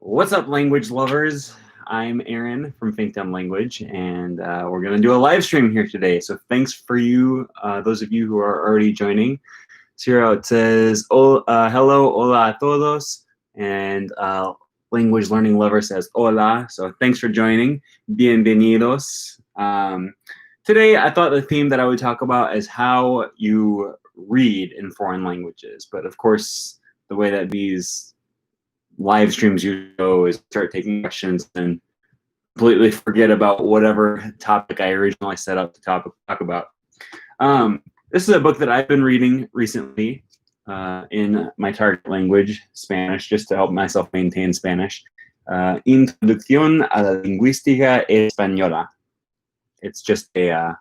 What's up, language lovers? I'm Aaron from Think Dumb Language, and we're going to do a live stream here today. So thanks for you, those of you who are already joining. So here it says, hello, hola a todos, and language learning lover says hola. So thanks for joining. Bienvenidos. Today, I thought the theme that I would talk about is how you read in foreign languages. But of course, the way that these live streams you go is start taking questions and completely forget about whatever topic I originally set up to talk about. This is a book that I've been reading recently in my target language, Spanish, just to help myself maintain Spanish. Introducción a la Lingüística Española. It's just a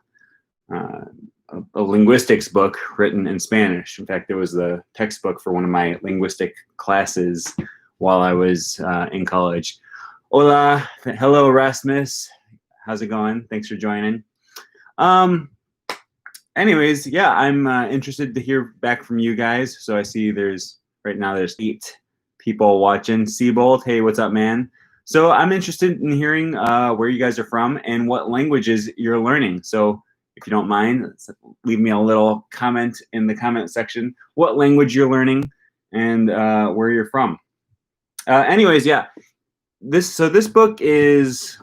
linguistics book written in Spanish. In fact, it was the textbook for one of my linguistic classes while I was in college. Hola, hello Rasmus, how's it going? Thanks for joining. Anyways, yeah, I'm interested to hear back from you guys. So I see right now there's 8 people watching. Seabold, hey, what's up, man? So I'm interested in hearing where you guys are from and what languages you're learning. So if you don't mind, leave me a little comment in the comment section, what language you're learning and where you're from. Anyways, yeah, this book it's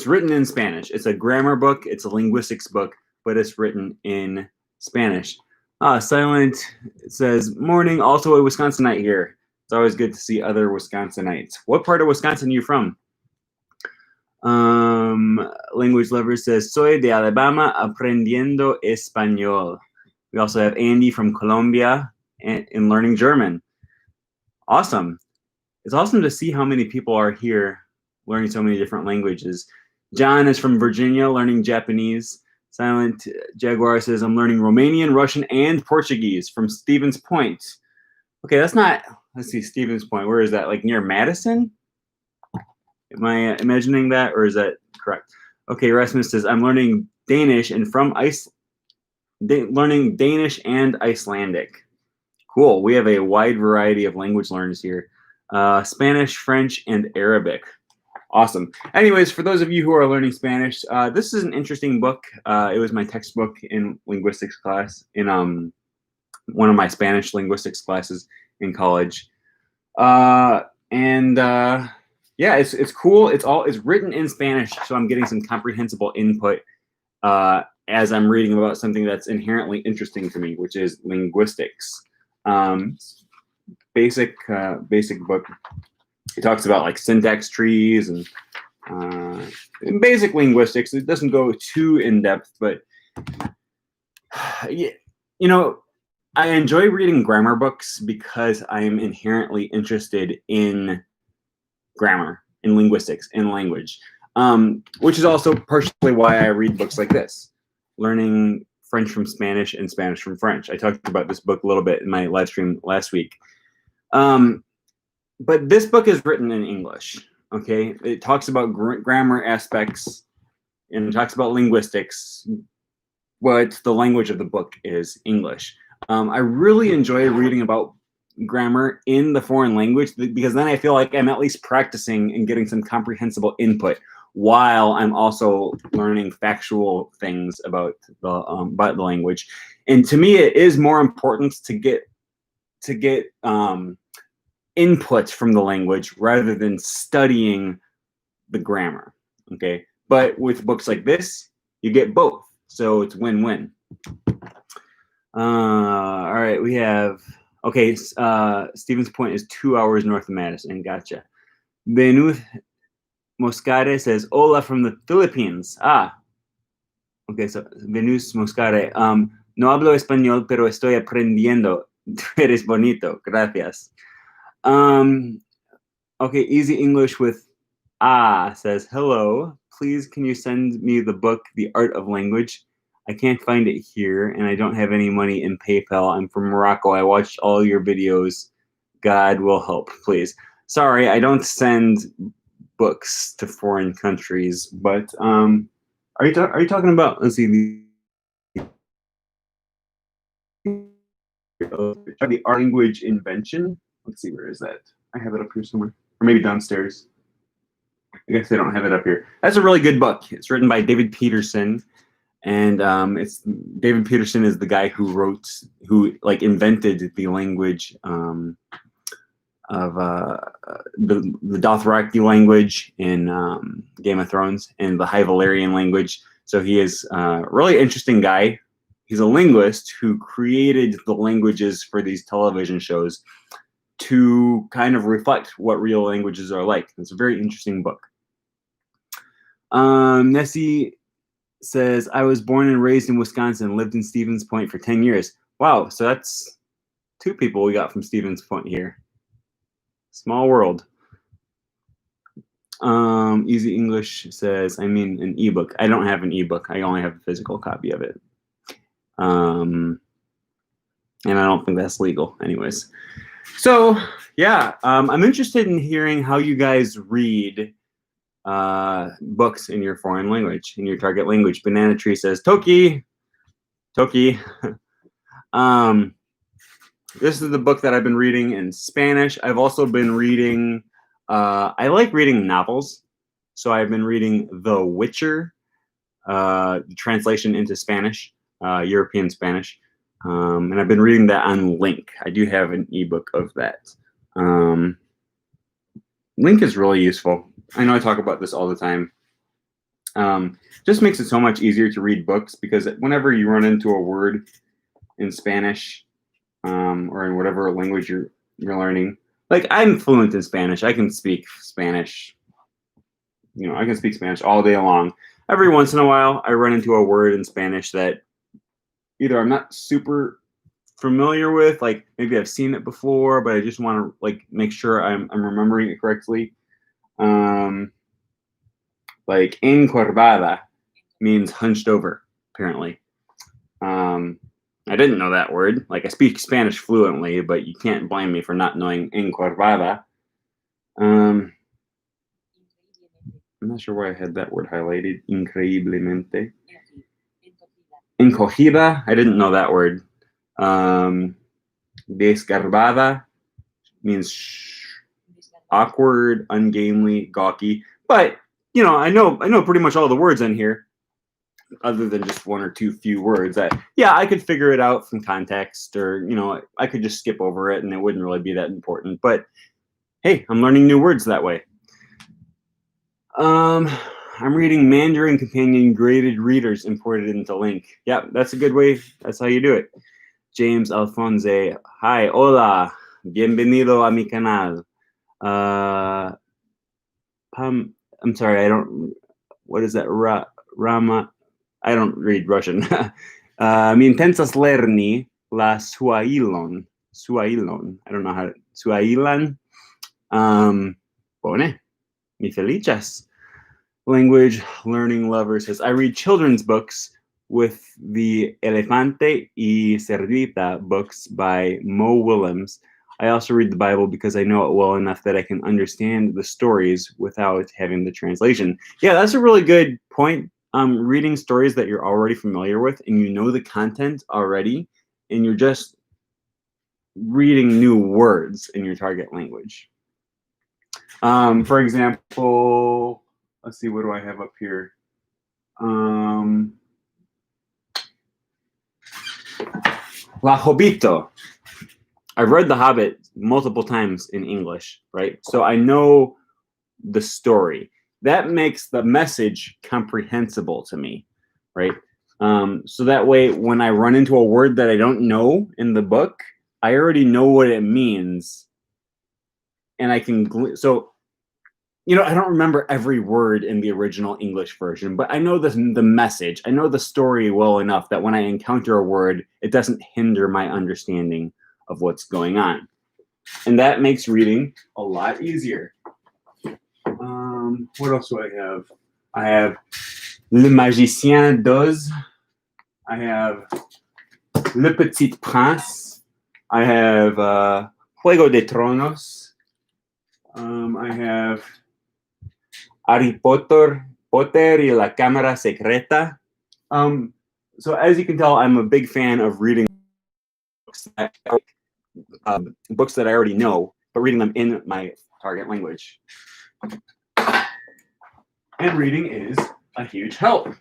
written in Spanish. It's a grammar book. It's a linguistics book, but it's written in Spanish. Silent, it says, morning, also a Wisconsinite here. It's always good to see other Wisconsinites. What part of Wisconsin are you from? Language lover says, soy de Alabama aprendiendo español. We also have Andy from Colombia in learning German. Awesome. It's awesome to see how many people are here learning so many different languages. John is from Virginia learning Japanese. Silent Jaguar says, I'm learning Romanian, Russian, and Portuguese from Stevens Point. Okay, that's not, let's see, Stevens Point. Where is that? Like near Madison? Am I imagining that, or is that correct? Okay, Rasmus says, I'm learning Danish and from learning Danish and Icelandic. Cool. We have a wide variety of language learners here. Spanish, French, and Arabic. Awesome. Anyways, for those of you who are learning Spanish, this is an interesting book. It was my textbook in linguistics class, in one of my Spanish linguistics classes in college. Yeah, it's cool. It's written in Spanish, so I'm getting some comprehensible input as I'm reading about something that's inherently interesting to me, which is linguistics. Basic book. It talks about like syntax trees and basic linguistics. It doesn't go too in depth, but yeah, you know, I enjoy reading grammar books because I am inherently interested in grammar, in linguistics, in language, which is also partially why I read books like this, learning French from Spanish and Spanish from French. I talked about this book a little bit in my live stream last week. But this book is written in English, okay? It talks about grammar aspects and it talks about linguistics, but the language of the book is English. I really enjoy reading about grammar in the foreign language because then I feel like I'm at least practicing and getting some comprehensible input while I'm also learning factual things about the language. And to me, it is more important to get input from the language rather than studying the grammar. Okay, but with books like this, you get both, so it's win-win. All right, we have Stevens Point is 2 hours north of Madison. Gotcha. Venus Moscare says, hola from the Philippines. Okay, so Venus Moscare. No hablo español, pero estoy aprendiendo. Tú eres bonito. Gracias. Okay, Easy English with says, hello. Please, can you send me the book, The Art of Language? I can't find it here, and I don't have any money in PayPal. I'm from Morocco. I watched all your videos. God will help, please. Sorry, I don't send books to foreign countries, but are you talking about? Let's see, the art language invention. Let's see, where is that? I have it up here somewhere, or maybe downstairs. I guess they don't have it up here. That's a really good book. It's written by David Peterson, and it's David Peterson is the guy who invented the language of the Dothraki language in Game of Thrones and the High Valyrian language. So he is a really interesting guy. He's a linguist who created the languages for these television shows to kind of reflect what real languages are like. It's a very interesting book. Nessie says, I was born and raised in Wisconsin, lived in Stevens Point for 10 years. Wow, so that's 2 people we got from Stevens Point here. Small world. Easy English says, I mean an ebook. I don't have an ebook. I only have a physical copy of it. And I don't think that's legal anyways. So yeah, I'm interested in hearing how you guys read books in your foreign language, in your target language. Banana Tree says, Toki. This is the book that I've been reading in Spanish. I've also been reading, I like reading novels. So I've been reading The Witcher, the translation into Spanish, European Spanish. And I've been reading that on Link. I do have an ebook of that. Link is really useful. I know I talk about this all the time. Just makes it so much easier to read books because whenever you run into a word in Spanish or in whatever language you're learning, like I'm fluent in Spanish. I can speak Spanish. You know, I can speak Spanish all day long. Every once in a while, I run into a word in Spanish that either I'm not super familiar with, like maybe I've seen it before, but I just want to like make sure I'm remembering it correctly. Like encorvada means hunched over, apparently. I didn't know that word. Like I speak Spanish fluently, but you can't blame me for not knowing encorvada. I'm not sure why I had that word highlighted. Increíblemente. Encogida, I didn't know that word. Desgarbada means awkward, ungainly, gawky. But you know, I know pretty much all the words in here, other than just 1 or 2 few words that, yeah, I could figure it out from context, or you know, I could just skip over it and it wouldn't really be that important. But hey, I'm learning new words that way. I'm reading Mandarin Companion Graded Readers imported into Link. Yeah, that's a good way. That's how you do it. James Alfonse, hi, hola, bienvenido a mi canal. I'm sorry, I don't. What is that? Rama. I don't read Russian. Mi intensas lerni la Suailon. Suailon. I don't know how. Suailan. Pone. Mi felices. Language learning lover says, I read children's books with the Elefante y Cerdita books by Mo Willems. I also read the Bible because I know it well enough that I can understand the stories without having the translation. Yeah, that's a really good point. Reading stories that you're already familiar with and you know the content already, and you're just reading new words in your target language. For example, let's see, what do I have up here? La Hobbito. I've read The Hobbit multiple times in English, right? So I know the story. That makes the message comprehensible to me, right? So that way, when I run into a word that I don't know in the book, I already know what it means. And I can, so, you know, I don't remember every word in the original English version, but I know the message. I know the story well enough that when I encounter a word, it doesn't hinder my understanding of what's going on. And that makes reading a lot easier. What else do I have? I have Le Magicien d'Oz. I have Le Petit Prince. I have Juego de Tronos. I have Harry Potter y la Cámara Secreta. So as you can tell, I'm a big fan of reading books that I already know but reading them in my target language. And reading is a huge help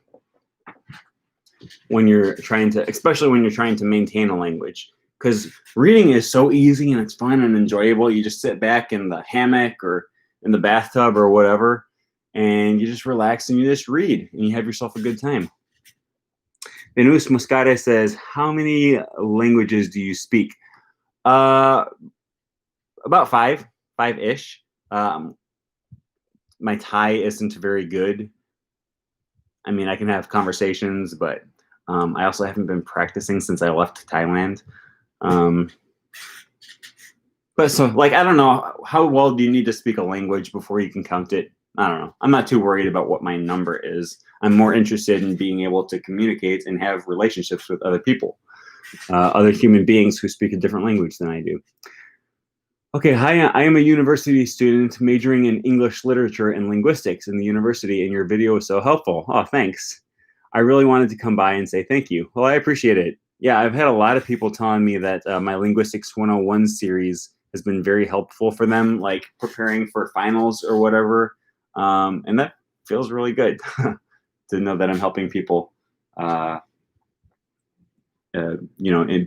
when you're trying to, especially when you're trying to maintain a language, because reading is so easy and it's fun and enjoyable. You just sit back in the hammock or in the bathtub or whatever, and you just relax and you just read and you have yourself a good time. Venus Muscare says, how many languages do you speak? About five-ish. My Thai isn't very good. I mean, I can have conversations, but I also haven't been practicing since I left Thailand. But so, like, I don't know, how well do you need to speak a language before you can count it? I don't know. I'm not too worried about what my number is. I'm more interested in being able to communicate and have relationships with other people, other human beings who speak a different language than I do. Okay, hi, I am a university student majoring in English literature and linguistics in the university, and your video was so helpful. Oh, thanks. I really wanted to come by and say thank you. Well, I appreciate it. Yeah, I've had a lot of people telling me that my Linguistics 101 series has been very helpful for them, like preparing for finals or whatever. And that feels really good to know that I'm helping people, and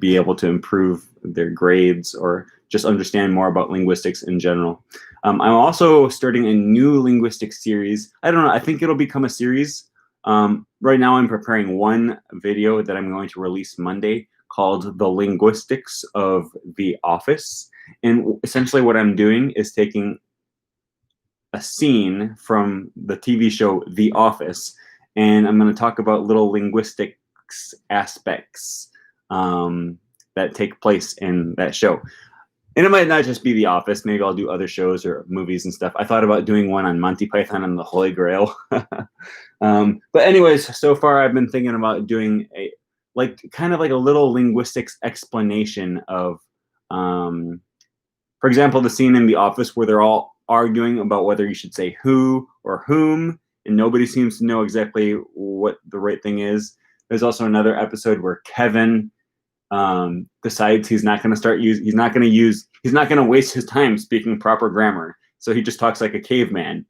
be able to improve their grades or just understand more about linguistics in general. I'm also starting a new linguistics series. I don't know, I think it'll become a series. Right now I'm preparing one video that I'm going to release Monday called The Linguistics of the Office. And essentially what I'm doing is taking a scene from the TV show The Office, and I'm going to talk about little linguistics aspects that take place in that show. And it might not just be The Office. Maybe I'll do other shows or movies and stuff. I thought about doing one on Monty Python and the Holy Grail. But anyways, so far I've been thinking about doing kind of like a little linguistics explanation of, for example, the scene in The Office where they're all arguing about whether you should say who or whom, and nobody seems to know exactly what the right thing is. There's also another episode where Kevin decides he's not going to waste his time speaking proper grammar. So he just talks like a caveman.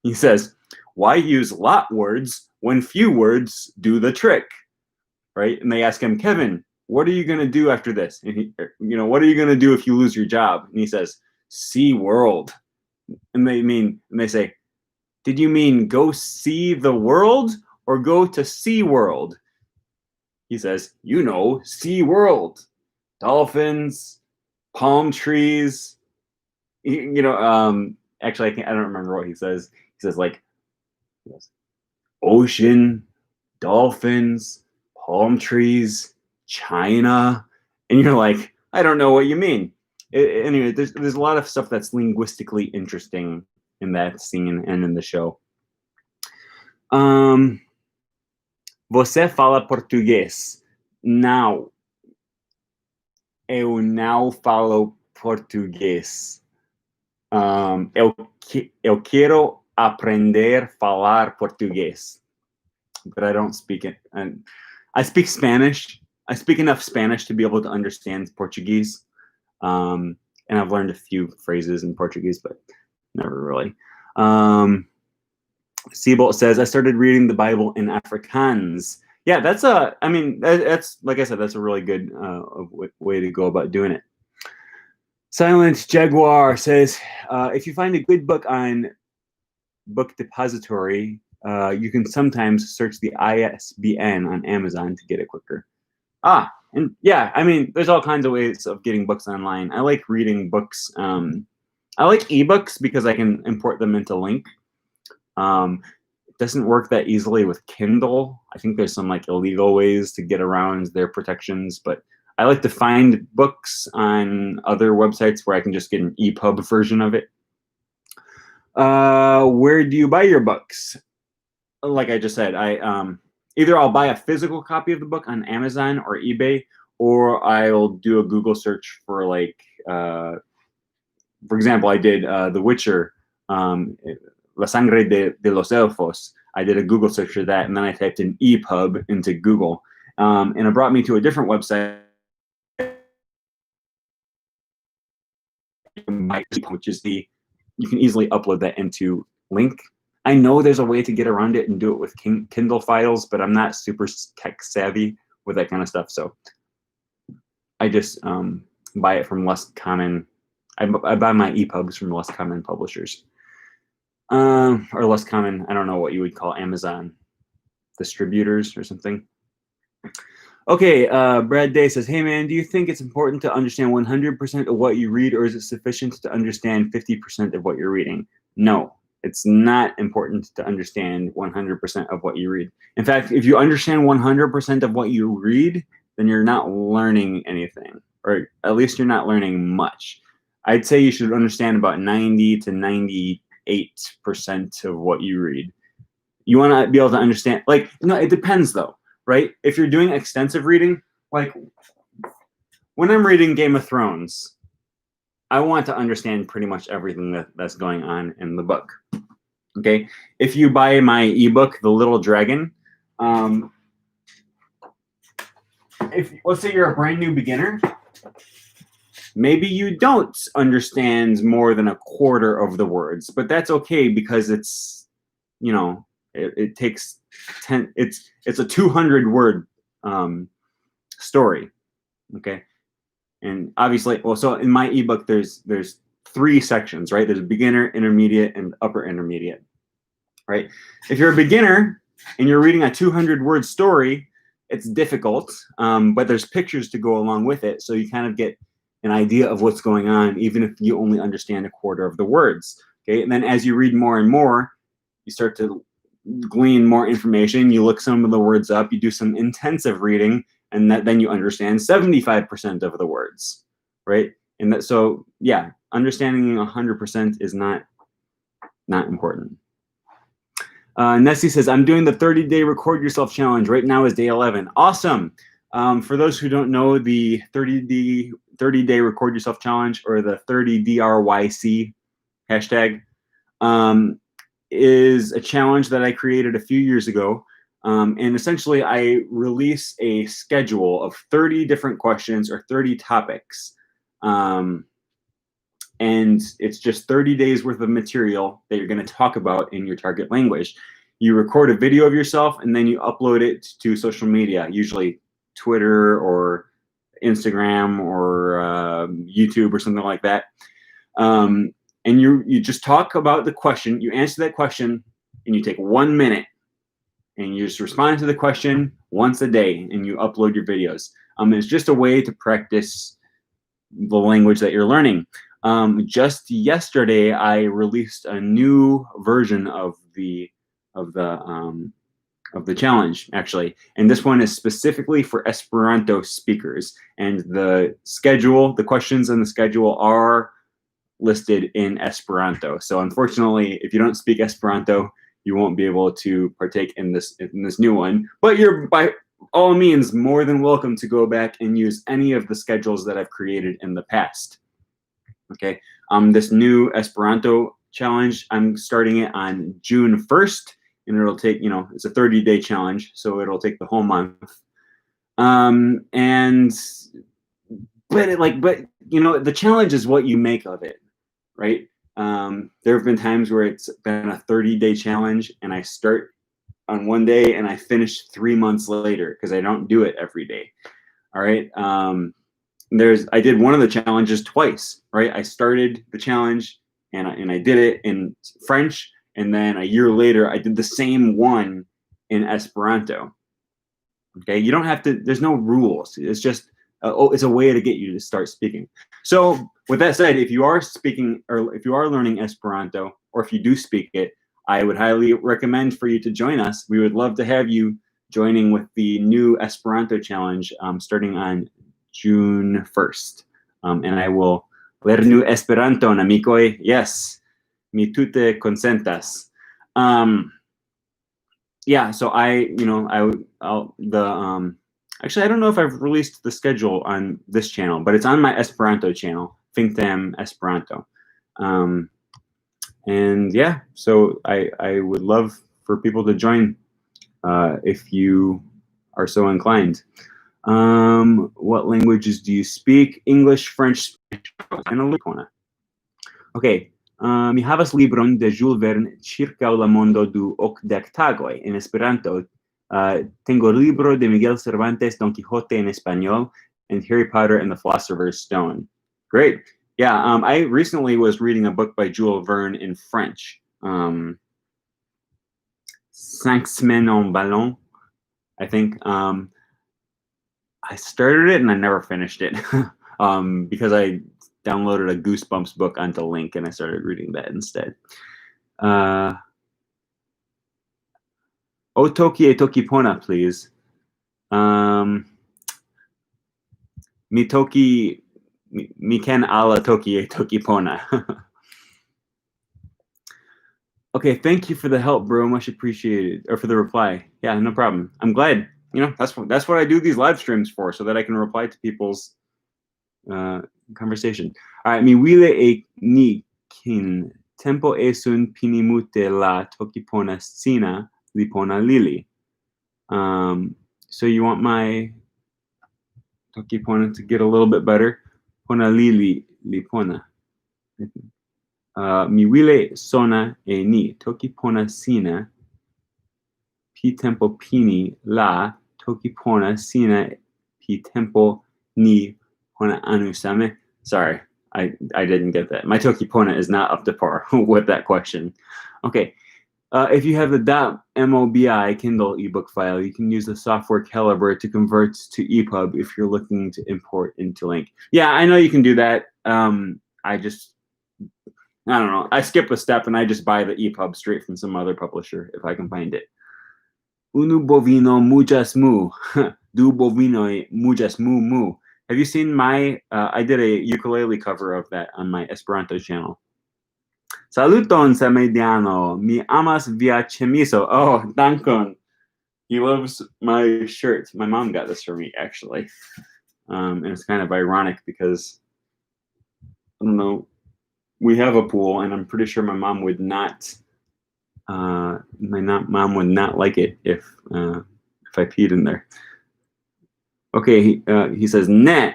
He says, why use lot words when few words do the trick? Right? And they ask him, Kevin, what are you going to do after this? And what are you going to do if you lose your job? And he says, see world. And they say, did you mean go see the world or go to Sea World? He says, Sea World, dolphins, palm trees. Actually, I don't remember what he says. He says ocean, dolphins, palm trees, China, and you're like, I don't know what you mean. Anyway, there's a lot of stuff that's linguistically interesting in that scene and in the show. Você fala português? Não. Eu não falo português. Eu quero aprender a falar português, but I don't speak it. And I speak Spanish. I speak enough Spanish to be able to understand Portuguese. And I've learned a few phrases in Portuguese, but never really. Siebold says, I started reading the Bible in Afrikaans. Yeah, that's like I said, that's a really good way to go about doing it. Silent Jaguar says, if you find a good book on Book Depository, you can sometimes search the ISBN on Amazon to get it quicker. And yeah, there's all kinds of ways of getting books online. I like reading books. I like ebooks because I can import them into Link. It doesn't work that easily with Kindle. I think there's some illegal ways to get around their protections, but I like to find books on other websites where I can just get an EPUB version of it. Where do you buy your books? Like I just said, either I'll buy a physical copy of the book on Amazon or eBay, or I'll do a Google search for for example, I did The Witcher, La Sangre de los Elfos. I did a Google search for that, and then I typed in EPUB into Google, and it brought me to a different website which is you can easily upload that into Link. I know there's a way to get around it and do it with Kindle files, but I'm not super tech savvy with that kind of stuff. So I just buy it from less common. I buy my EPUBs from less common publishers. Or less common, I don't know what you would call Amazon distributors or something. Okay, Brad Day says, hey man, do you think it's important to understand 100% of what you read, or is it sufficient to understand 50% of what you're reading? No, it's not important to understand 100% of what you read. In fact, if you understand 100% of what you read, then you're not learning anything, or at least you're not learning much. I'd say you should understand about 90 to 98% of what you read. You want to be able to understand, like, no, it depends though, right? If you're doing extensive reading, like when I'm reading Game of Thrones, I want to understand pretty much everything that's going on in the book. Okay, if you buy my ebook, The Little Dragon, if let's say you're a brand new beginner, maybe you don't understand more than a quarter of the words, but that's okay because it's, you know, it takes 10. It's a 200-word story, okay. And obviously, well, so in my ebook, there's 3 sections, right? There's beginner, intermediate, and upper intermediate, right? If you're a beginner and you're reading a 200-word story, it's difficult, but there's pictures to go along with it, so you kind of get an idea of what's going on, even if you only understand a quarter of the words. Okay, and then as you read more and more, you start to glean more information. You look some of the words up. You do some intensive reading, and then you understand 75% of the words, right? And that, so yeah, understanding 100% is not important. Nessie says, I'm doing the 30-day record yourself challenge. Right now is day 11. Awesome. For those who don't know, the 30-day record yourself challenge, or the 30DRYC hashtag, is a challenge that I created a few years ago. And essentially, I release a schedule of 30 different questions or 30 topics. And it's just 30 days worth of material that you're going to talk about in your target language. You record a video of yourself, and then you upload it to social media, usually Twitter or Instagram or YouTube or something like that. And you just talk about the question, you answer that question, and you take 1 minute, and you just respond to the question once a day, and you upload your videos. It's just a way to practice the language that you're learning. Just yesterday, I released a new version of the challenge, actually, and this one is specifically for Esperanto speakers. And the questions in the schedule are listed in Esperanto. So unfortunately, if you don't speak Esperanto, you won't be able to partake in this new one. But you're by all means more than welcome to go back and use any of the schedules that I've created in the past. Okay, this new Esperanto challenge, I'm starting it on June 1st, and it'll take, you know, it's a 30-day challenge, so it'll take the whole month. But you know, the challenge is what you make of it, right? There have been times where it's been a 30-day challenge, and I start on one day and I finish 3 months later because I don't do it every day. All right. I did one of the challenges twice, right? I started the challenge and I did it in French, and then a year later I did the same one in Esperanto. Okay, you don't have to. There's no rules. It's just it's a way to get you to start speaking. So with that said, if you are speaking, or if you are learning Esperanto, or if you do speak it, I would highly recommend for you to join us. We would love to have you joining with the new Esperanto challenge starting on June 1st. And I will lernu Esperanton, amikoj. Yes, mi tute konsentas. Yeah, so actually, I don't know if I've released the schedule on this channel, but it's on my Esperanto channel, Finktam Esperanto. And yeah, so I would love for people to join if you are so inclined. What languages do you speak? English, French, Spanish, and a little Pona. Okay. Mi havas libron de Jules Verne circa la mondo du okdek tagoj en Esperanto. Tengo libro de Miguel Cervantes, Don Quixote en español, and Harry Potter and the Philosopher's Stone. Great. Yeah, I recently was reading a book by Jules Verne in French. Cinq Semaines en Ballon, I think. I started it and I never finished it because I downloaded a Goosebumps book onto Link and I started reading that instead. Oh, Toki e Toki Pona, please. Mi Toki, mi ken ala Toki e Toki Pona. Okay, thank you for the help, bro. Much appreciated. Or for the reply. Yeah, no problem. I'm glad. You know, that's what I do these live streams for, so that I can reply to people's conversation. All right, mi wile e ni kin tempo esun pinimute la Toki Pona sina li pona lili. So you want my Toki Pona to get a little bit better? Pona lili li pona. Mi wile sona e ni Toki Pona sina pi tempo pini la Toki Pona sina pi tempo ni pona anusame. Sorry, I didn't get that. My Toki Pona is not up to par with that question. Okay. If you have the .mobi Kindle ebook file, you can use the software Calibre to convert to EPUB if you're looking to import into Link. Yeah, I know you can do that. I don't know. I skip a step and I just buy the EPUB straight from some other publisher if I can find it. Unu bovino muchas mu. Du bovino muchas mu mu. Have you seen my, I did a ukulele cover of that on my Esperanto channel. Saluton, Samediano. Mi amas via chemiso. Oh, dankon. He loves my shirt. My mom got this for me, actually. And it's kind of ironic because, I don't know, we have a pool, and I'm pretty sure my mom would not, mom would not like it if I peed in there. Okay, he says, ne.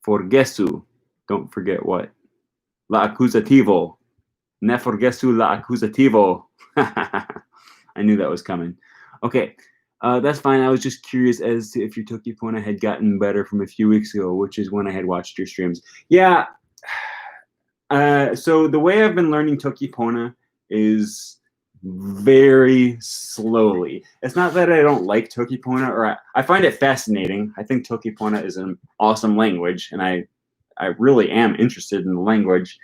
Forgesu. Don't forget what? La accusativo. Ne forgesu la accusativo. I knew that was coming. Okay, that's fine. I was just curious as to if your Toki Pona had gotten better from a few weeks ago, which is when I had watched your streams. Yeah. So the way I've been learning Toki Pona is very slowly. It's not that I don't like Toki Pona, or I find it fascinating. I think Toki Pona is an awesome language, and I really am interested in the language.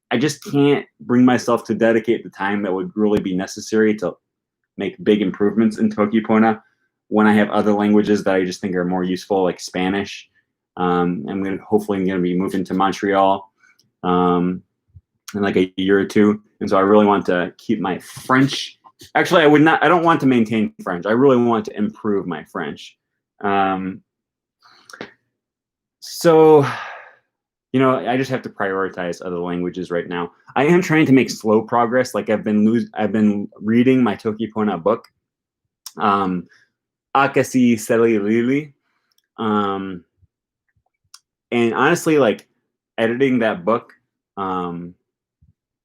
I just can't bring myself to dedicate the time that would really be necessary to make big improvements in Toki Pona when I have other languages that I just think are more useful, like Spanish. I'm hopefully going to be moving to Montreal in like a year or two, and so I really want to keep my French. Actually, I don't want to maintain French. I really want to improve my French. So, you know, I just have to prioritize other languages right now. I am trying to make slow progress. Like I've been reading my Toki Pona book, Akasi Seli Lili. And honestly, like editing that book.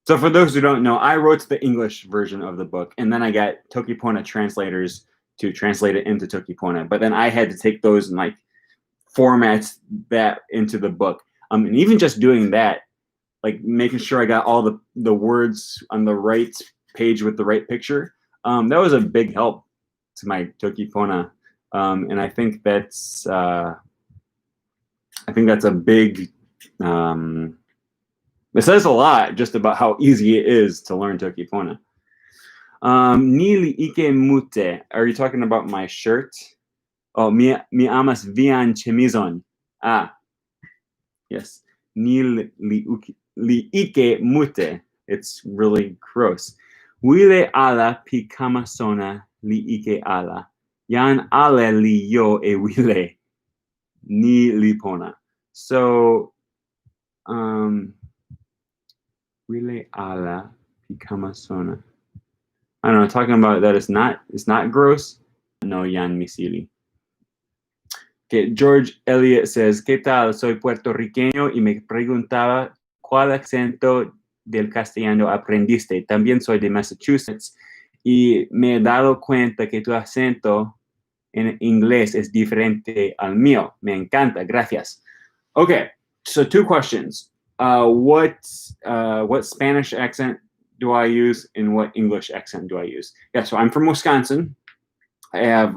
So for those who don't know, I wrote the English version of the book, and then I got Toki Pona translators to translate it into Toki Pona. But then I had to take those and like format that into the book. And even just doing that, like making sure I got all the words on the right page with the right picture, that was a big help to my Toki Pona. And I think that's a big. It says a lot just about how easy it is to learn Toki Pona. Nili ike mute. Are you talking about my shirt? Oh, mi amas vian chemizon. Ah, yes. Nili li ike mute. It's really gross. Wile ala pi kamasona li ike ala. Yan ale li yo e wile. Ni li pona. So, wile ala pi kamasona. I don't know, talking about that it's not gross. No yan misili. Okay, George Elliott says, ¿Qué tal? Soy puertorriqueño y me preguntaba cuál acento del castellano aprendiste. También soy de Massachusetts y me he dado cuenta que tu acento en inglés es diferente al mío. Me encanta. Gracias. Okay, so 2 questions. What Spanish accent do I use and what English accent do I use? Yeah, so I'm from Wisconsin. I have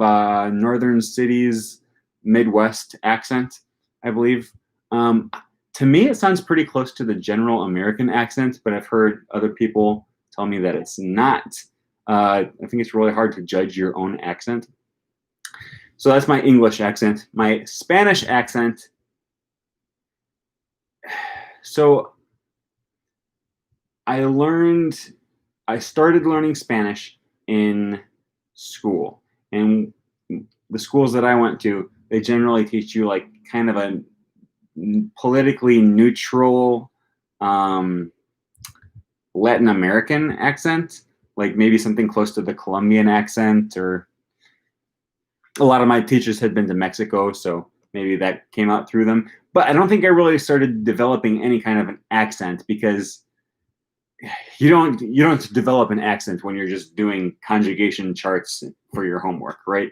northern cities, Midwest accent, I believe. To me, it sounds pretty close to the general American accent, but I've heard other people tell me that it's not. I think it's really hard to judge your own accent. So that's my English accent. My Spanish accent. So I started learning Spanish in school. And the schools that I went to, they generally teach you like kind of a politically neutral Latin American accent, like maybe something close to the Colombian accent, or a lot of my teachers had been to Mexico, so maybe that came out through them. But I don't think I really started developing any kind of an accent, because you don't develop an accent when you're just doing conjugation charts for your homework, right?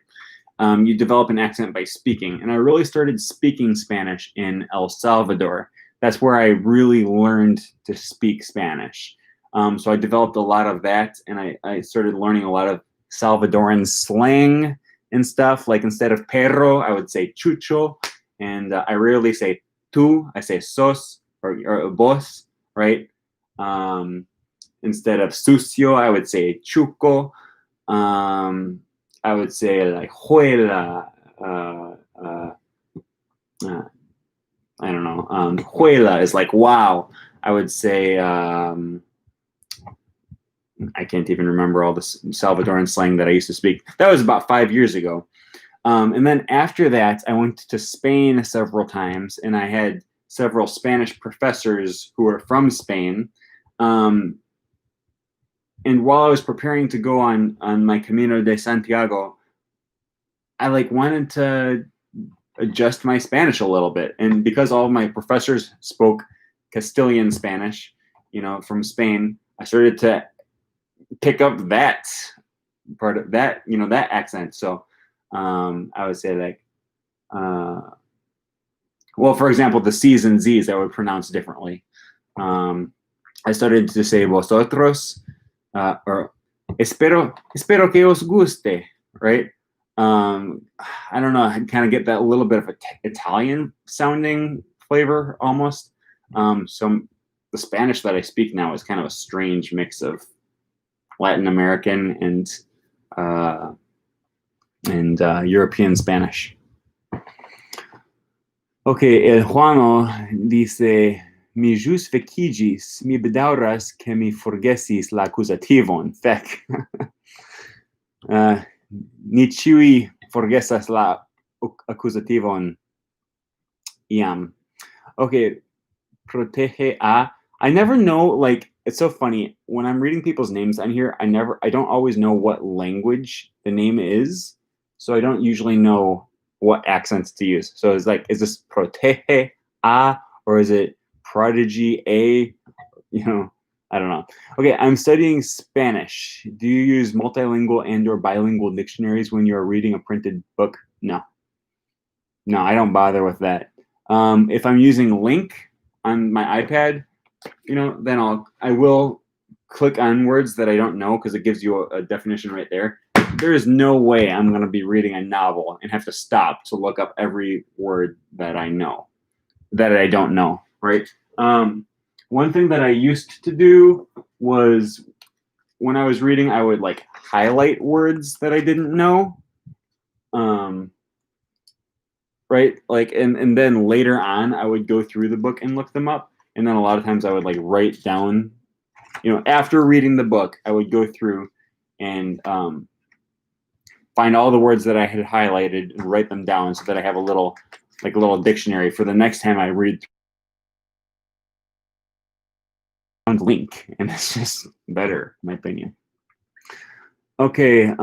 You develop an accent by speaking. And I really started speaking Spanish in El Salvador. That's where I really learned to speak Spanish. So I developed a lot of that, and I started learning a lot of Salvadoran slang and stuff. Like instead of perro, I would say chucho. And I rarely say tú, I say sos or vos, right? Instead of sucio, I would say chuco. I would say like juela. I don't know. Juela is like wow. I would say I can't even remember all the Salvadoran slang that I used to speak. That was about 5 years ago. And then after that, I went to Spain several times, and I had several Spanish professors who were from Spain. And while I was preparing to go on my Camino de Santiago, I like wanted to adjust my Spanish a little bit. And because all of my professors spoke Castilian Spanish, from Spain, I started to pick up that part of that, that accent. So I would say like, well, for example, the C's and Z's I would pronounce differently. I started to say vosotros, or espero que os guste, right? I don't know, I kind of get that little bit of Italian sounding flavor almost. So the Spanish that I speak now is kind of a strange mix of Latin American and European Spanish. Okay, El Juano dice, mi jus vecigis, mi bedauras que mi forgesis la accusativon. Fek. Ni ciui forgesas la accusativon iam. Okay, protege a. I never know, like, it's so funny. When I'm reading people's names on here, I don't always know what language the name is. So I don't usually know what accents to use. So it's like, is this protege a, or is it prodigy a? I don't know. Okay, I'm studying Spanish. Do you use multilingual and or bilingual dictionaries when you're reading a printed book? No, I don't bother with that. If I'm using Link on my iPad, then I will click on words that I don't know, because it gives you a definition right there. There is no way I'm going to be reading a novel and have to stop to look up every word that I don't know, right? One thing that I used to do was, when I was reading, I would like highlight words that I didn't know. Right? Like, and then later on, I would go through the book and look them up. And then a lot of times I would like write down, after reading the book, I would go through and find all the words that I had highlighted and write them down, so that I have a little dictionary for the next time I read Link, and it's just better, in my opinion. Okay,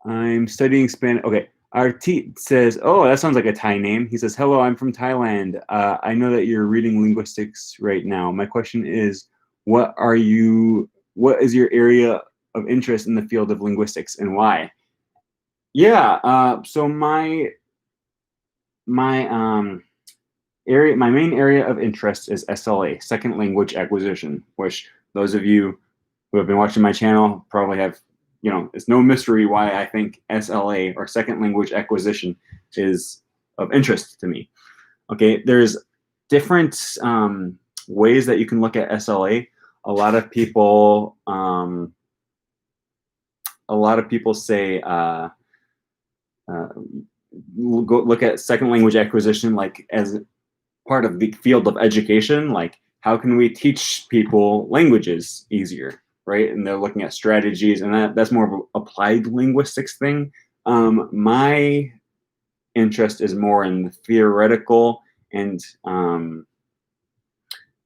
I'm studying Spanish. Okay, Artit says, oh, that sounds like a Thai name. He says, hello, I'm from Thailand. I know that you're reading linguistics right now. My question is, what is your area of interest in the field of linguistics and why? Yeah, so my main area of interest is SLA, second language acquisition, which those of you who have been watching my channel probably have, it's no mystery why I think SLA, or second language acquisition, is of interest to me. Okay, there's different ways that you can look at SLA. A lot of people say look at second language acquisition like as part of the field of education, like how can we teach people languages easier, right? And they're looking at strategies, and that's more of an applied linguistics thing. My interest is more in the theoretical and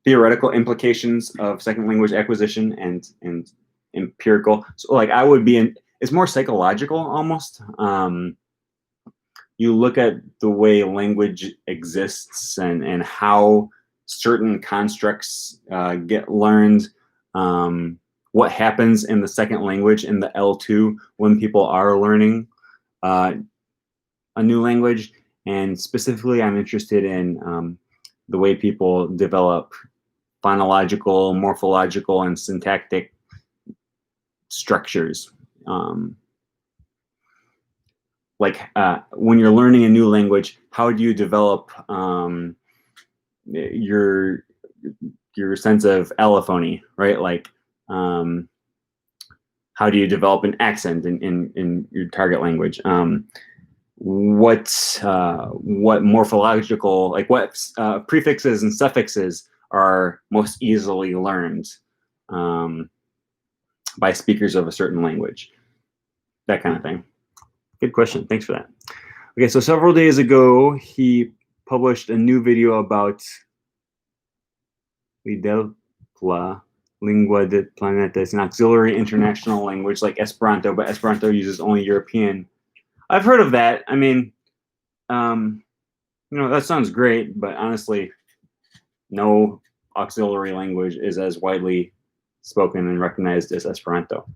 theoretical implications of second language acquisition and empirical. So like I would be it's more psychological almost. You look at the way language exists and how certain constructs get learned, what happens in the second language in the L2 when people are learning a new language. And specifically, I'm interested in the way people develop phonological, morphological, and syntactic structures. Like when you're learning a new language, how do you develop your sense of allophony, right? Like how do you develop an accent in your target language? What morphological, like what prefixes and suffixes are most easily learned by speakers of a certain language? That kind of thing. Good question. Thanks for that. Okay, so several days ago, he published a new video about la lingua de planeta. It's an auxiliary international language like Esperanto, but Esperanto uses only European. I've heard of that. I mean, that sounds great, but honestly, no auxiliary language is as widely spoken and recognized as Esperanto.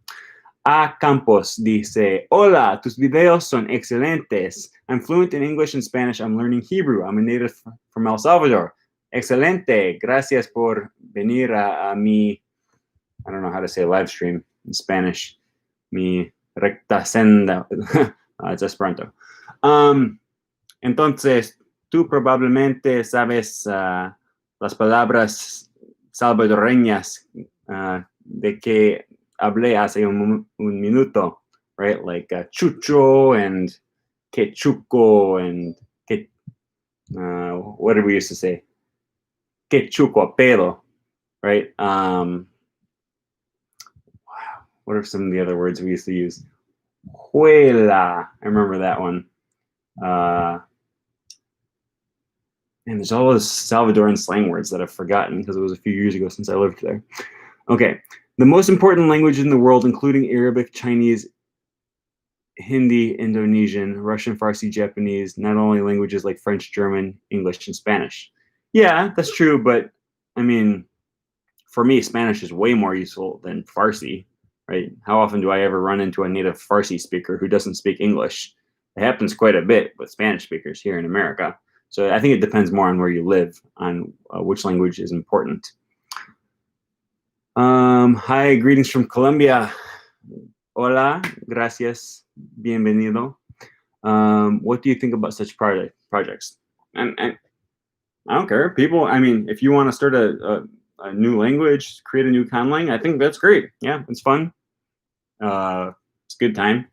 A Campos dice, hola, tus videos son excelentes. I'm fluent in English and Spanish. I'm learning Hebrew. I'm a native from El Salvador. Excelente. Gracias por venir a mi, I don't know how to say live stream in Spanish. Mi recta senda. It's Esperanto. Entonces, tú probablemente sabes las palabras salvadoreñas de que hablé hace un minuto, right? Like chucho and quechuco and what did we used to say? Quechuco pero, right? What are some of the other words we used to use? Huela, I remember that one. And there's all those Salvadoran slang words that I've forgotten because it was a few years ago since I lived there. Okay. The most important language in the world, including Arabic, Chinese, Hindi, Indonesian, Russian, Farsi, Japanese, not only languages like French, German, English, and Spanish. Yeah, that's true, but I mean, for me, Spanish is way more useful than Farsi, right? How often do I ever run into a native Farsi speaker who doesn't speak English? It happens quite a bit with Spanish speakers here in America. So I think it depends more on where you live, on which language is important. Hi, greetings from Colombia. Hola, gracias, bienvenido. What do you think about such projects? And I don't care. People, I mean, if you want to start a new language, create a new conlang, I think that's great. Yeah, it's fun. It's a good time.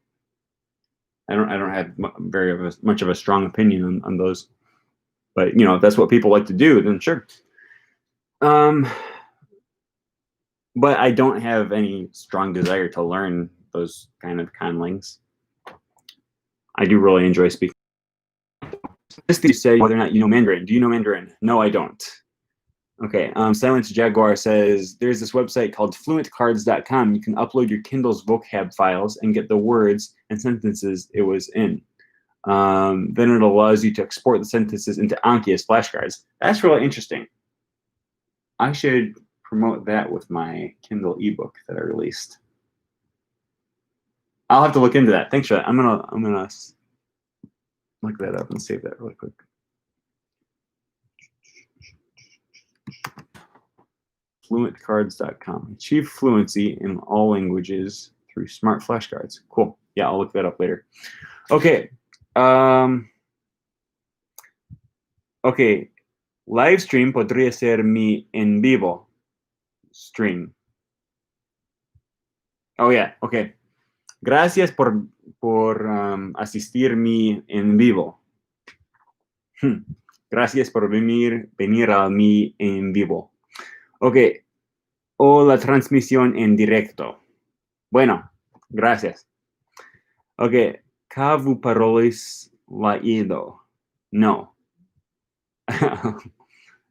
I don't have much of a strong opinion on those, but if that's what people like to do, then sure. But I don't have any strong desire to learn those kind of conlangs. I do really enjoy speaking. You say whether or not you know Mandarin. Do you know Mandarin? No, I don't. Okay. Silence Jaguar says there's this website called fluentcards.com. You can upload your Kindle's vocab files and get the words and sentences it was in. Then it allows you to export the sentences into Anki as flashcards. That's really interesting. I should promote that with my Kindle ebook that I released. I'll have to look into that. Thanks for that. I'm gonna look that up and save that really quick. Fluentcards.com. Achieve fluency in all languages through smart flashcards. Cool. Yeah, I'll look that up later. Okay. Okay. Live stream podría ser mi en vivo stream. Oh, yeah. Okay. Gracias por asistir mi en vivo. Gracias por venir a mi en vivo. Ok. O la transmisión en directo. Bueno, gracias. Ok. Cavu parolis la ido. No.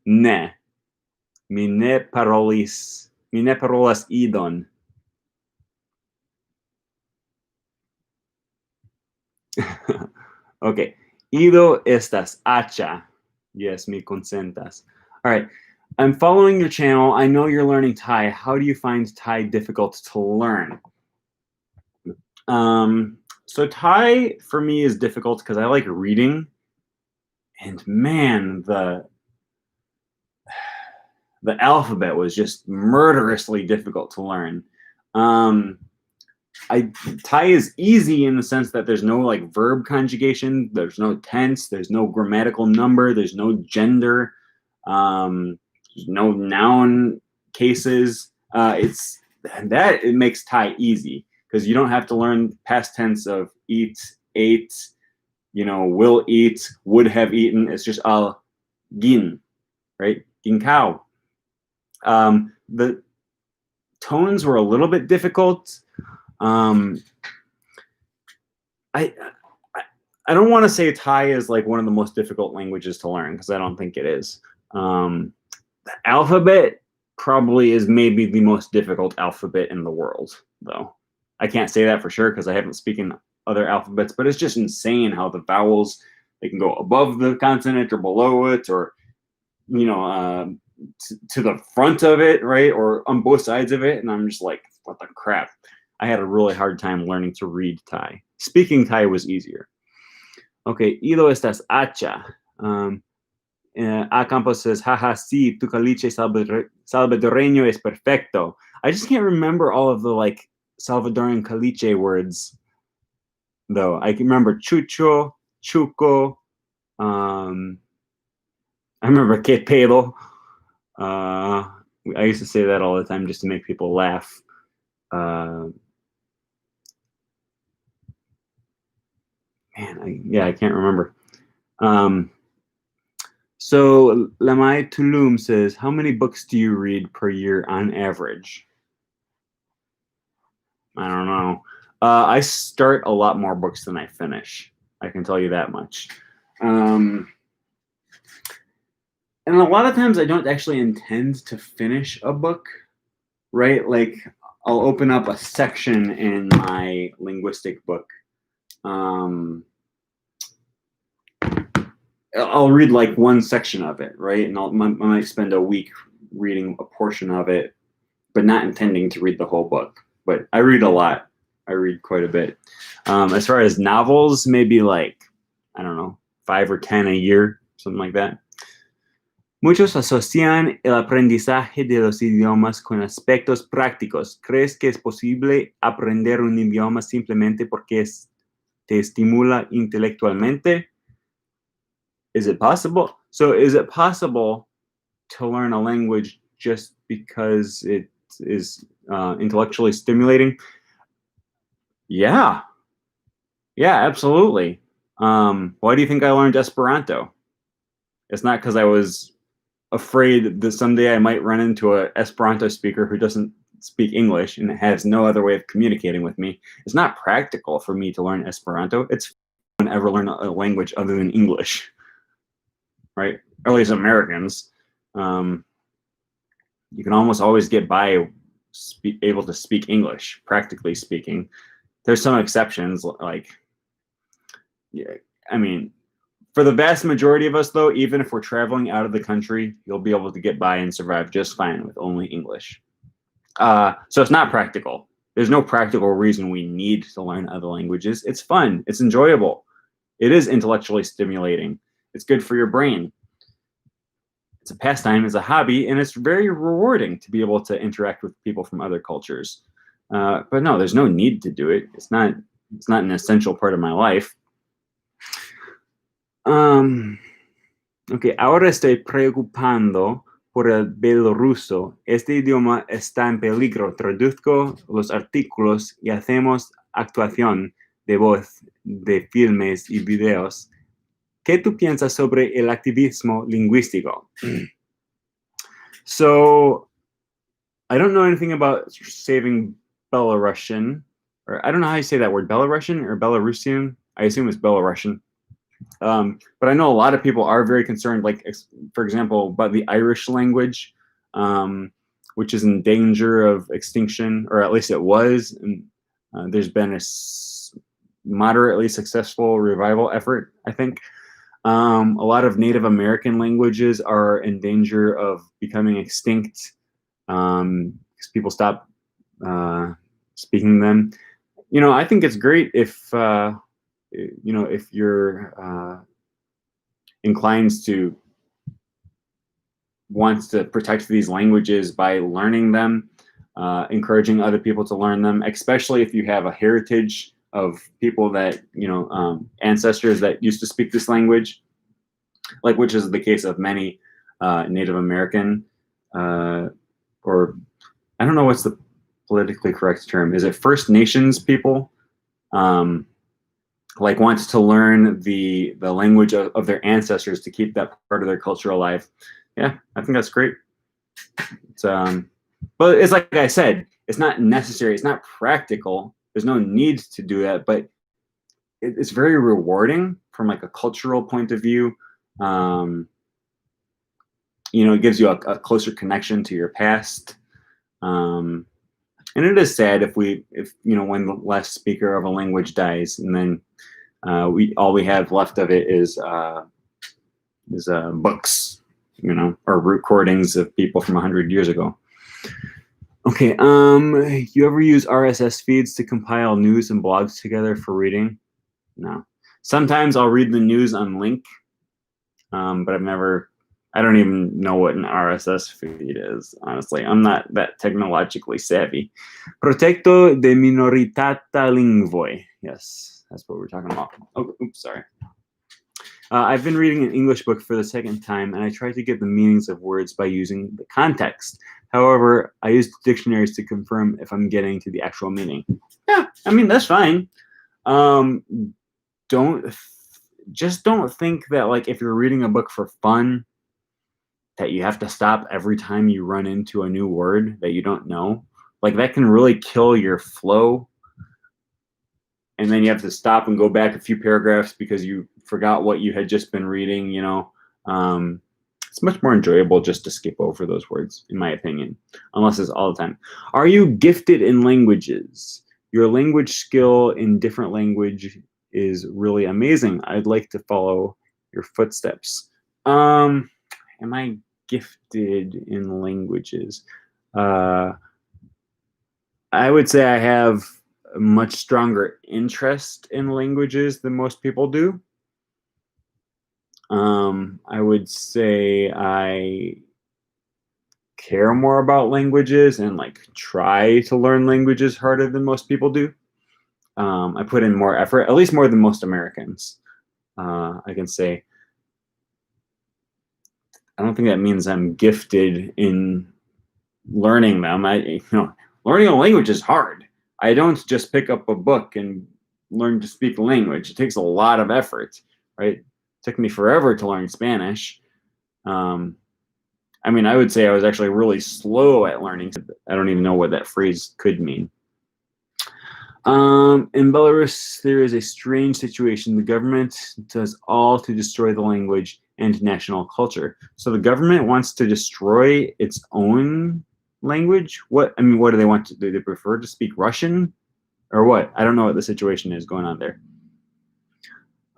Ne. Mi ne parolas idon. Okay. Ido estas hacha. Yes, me consentas. All right. I'm following your channel. I know you're learning Thai. How do you find Thai difficult to learn? So Thai for me is difficult because I like reading. And man, the alphabet was just murderously difficult to learn. Thai is easy in the sense that there's no like verb conjugation, there's no tense, there's no grammatical number, there's no gender, there's no noun cases. It makes Thai easy because you don't have to learn past tense of eat, ate, will eat, would have eaten. It's just al gin, right? Gin cow. The tones were a little bit difficult. I don't want to say Thai is like one of the most difficult languages to learn because I don't think it is. The alphabet probably is maybe the most difficult alphabet in the world, though. I can't say that for sure because I haven't spoken other alphabets, but it's just insane how the vowels, they can go above the consonant or below it, or to the front of it, right, or on both sides of it, and I'm just like, what the crap. I had a really hard time learning to read Thai. Speaking Thai was easier. Okay, Ido estas hacha. A Campos says, jaja, sí, tu caliche salvadoreño es perfecto. I just can't remember all of the like Salvadorian caliche words, though. I can remember chucho, chuco. I remember que pedo. I used to say that all the time just to make people laugh. I can't remember. So Lamai Tulum says, how many books do you read per year on average? I don't know. I start a lot more books than I finish. I can tell you that much. And a lot of times I don't actually intend to finish a book, right? Like I'll open up a section in my linguistic book. I'll read like one section of it, right? And I might spend a week reading a portion of it, but not intending to read the whole book. But I read a lot. I read quite a bit. As far as novels, maybe like, I don't know, 5 or 10 a year, something like that. Muchos asocian el aprendizaje de los idiomas con aspectos prácticos. ¿Crees que es posible aprender un idioma simplemente porque te estimula intelectualmente? Is it possible? So is it possible to learn a language just because it is intellectually stimulating? Yeah. Yeah, absolutely. Why do you think I learned Esperanto? It's not because I was afraid that someday I might run into an Esperanto speaker who doesn't speak English and has no other way of communicating with me. It's not practical for me to learn Esperanto. It's fun to ever learn a language other than English, right? Or at least Americans. You can almost always get by able to speak English, practically speaking. There's some exceptions, like I mean, for the vast majority of us, though, even if we're traveling out of the country, you'll be able to get by and survive just fine with only English. So it's not practical. There's no practical reason we need to learn other languages. It's fun. It's enjoyable. It is intellectually stimulating. It's good for your brain. It's a pastime, it's a hobby, and it's very rewarding to be able to interact with people from other cultures. But no, there's no need to do it. It's not an essential part of my life. Ok, ahora estoy preocupando por el bielorruso. Este idioma está en peligro. Traduzco los artículos y hacemos actuación de voz de filmes y videos. ¿Qué tú piensas sobre el activismo lingüístico? So, I don't know anything about saving Belarusian, or I don't know how you say that word, Belarusian or Belarusian. I assume it's Belarusian. But I know a lot of people are very concerned, like, for example, about the Irish language, which is in danger of extinction, or at least it was. And there's been a moderately successful revival effort, I think. A lot of Native American languages are in danger of becoming extinct because people stop speaking them. You know, I think it's great if you know, if you're inclined to wants to protect these languages by learning them, encouraging other people to learn them, especially if you have a heritage of people that, you know, ancestors that used to speak this language, like, which is the case of many Native American, or I don't know what's the politically correct term. Is it First Nations people? Like, wants to learn the language of their ancestors to keep that part of their culture alive. Yeah, I think that's great. It's, but it's like I said, it's not necessary. It's not practical. There's no need to do that, but it's very rewarding from, like, a cultural point of view. You know, it gives you a closer connection to your past. And it is sad if you know, when the last speaker of a language dies, and then all we have left of it is books, you know, or recordings of people from 100 years ago. Okay, you ever use RSS feeds to compile news and blogs together for reading? No. Sometimes I'll read the news on link, but I don't even know what an RSS feed is, honestly. I'm not that technologically savvy. Protecto de minoritata lingvoi. Yes, that's what we're talking about. Oh, oops, sorry. I've been reading an English book for the second time, and I try to get the meanings of words by using the context. However, I use dictionaries to confirm if I'm getting to the actual meaning. Yeah, I mean, that's fine. Don't think that, like, if you're reading a book for fun, that you have to stop every time you run into a new word that you don't know. Like, that can really kill your flow. And then you have to stop and go back a few paragraphs because you forgot what you had just been reading, you know. It's much more enjoyable just to skip over those words, in my opinion, unless it's all the time. Are you gifted in languages? Your language skill in different language is really amazing. I'd like to follow your footsteps. Am I gifted in languages? I would say I have a much stronger interest in languages than most people do. I would say I care more about languages and, like, try to learn languages harder than most people do. I put in more effort, at least more than most Americans. I can say. I don't think that means I'm gifted in learning them. Learning a language is hard. I don't just pick up a book and learn to speak a language. It takes a lot of effort, right? It took me forever to learn Spanish. I mean, I would say I was actually really slow at learning. I don't even know what that phrase could mean. In Belarus, there is a strange situation. The government does all to destroy the language and national culture. So the government wants to destroy its own language? What do they want to do? They prefer to speak Russian or what? I don't know what the situation is going on there.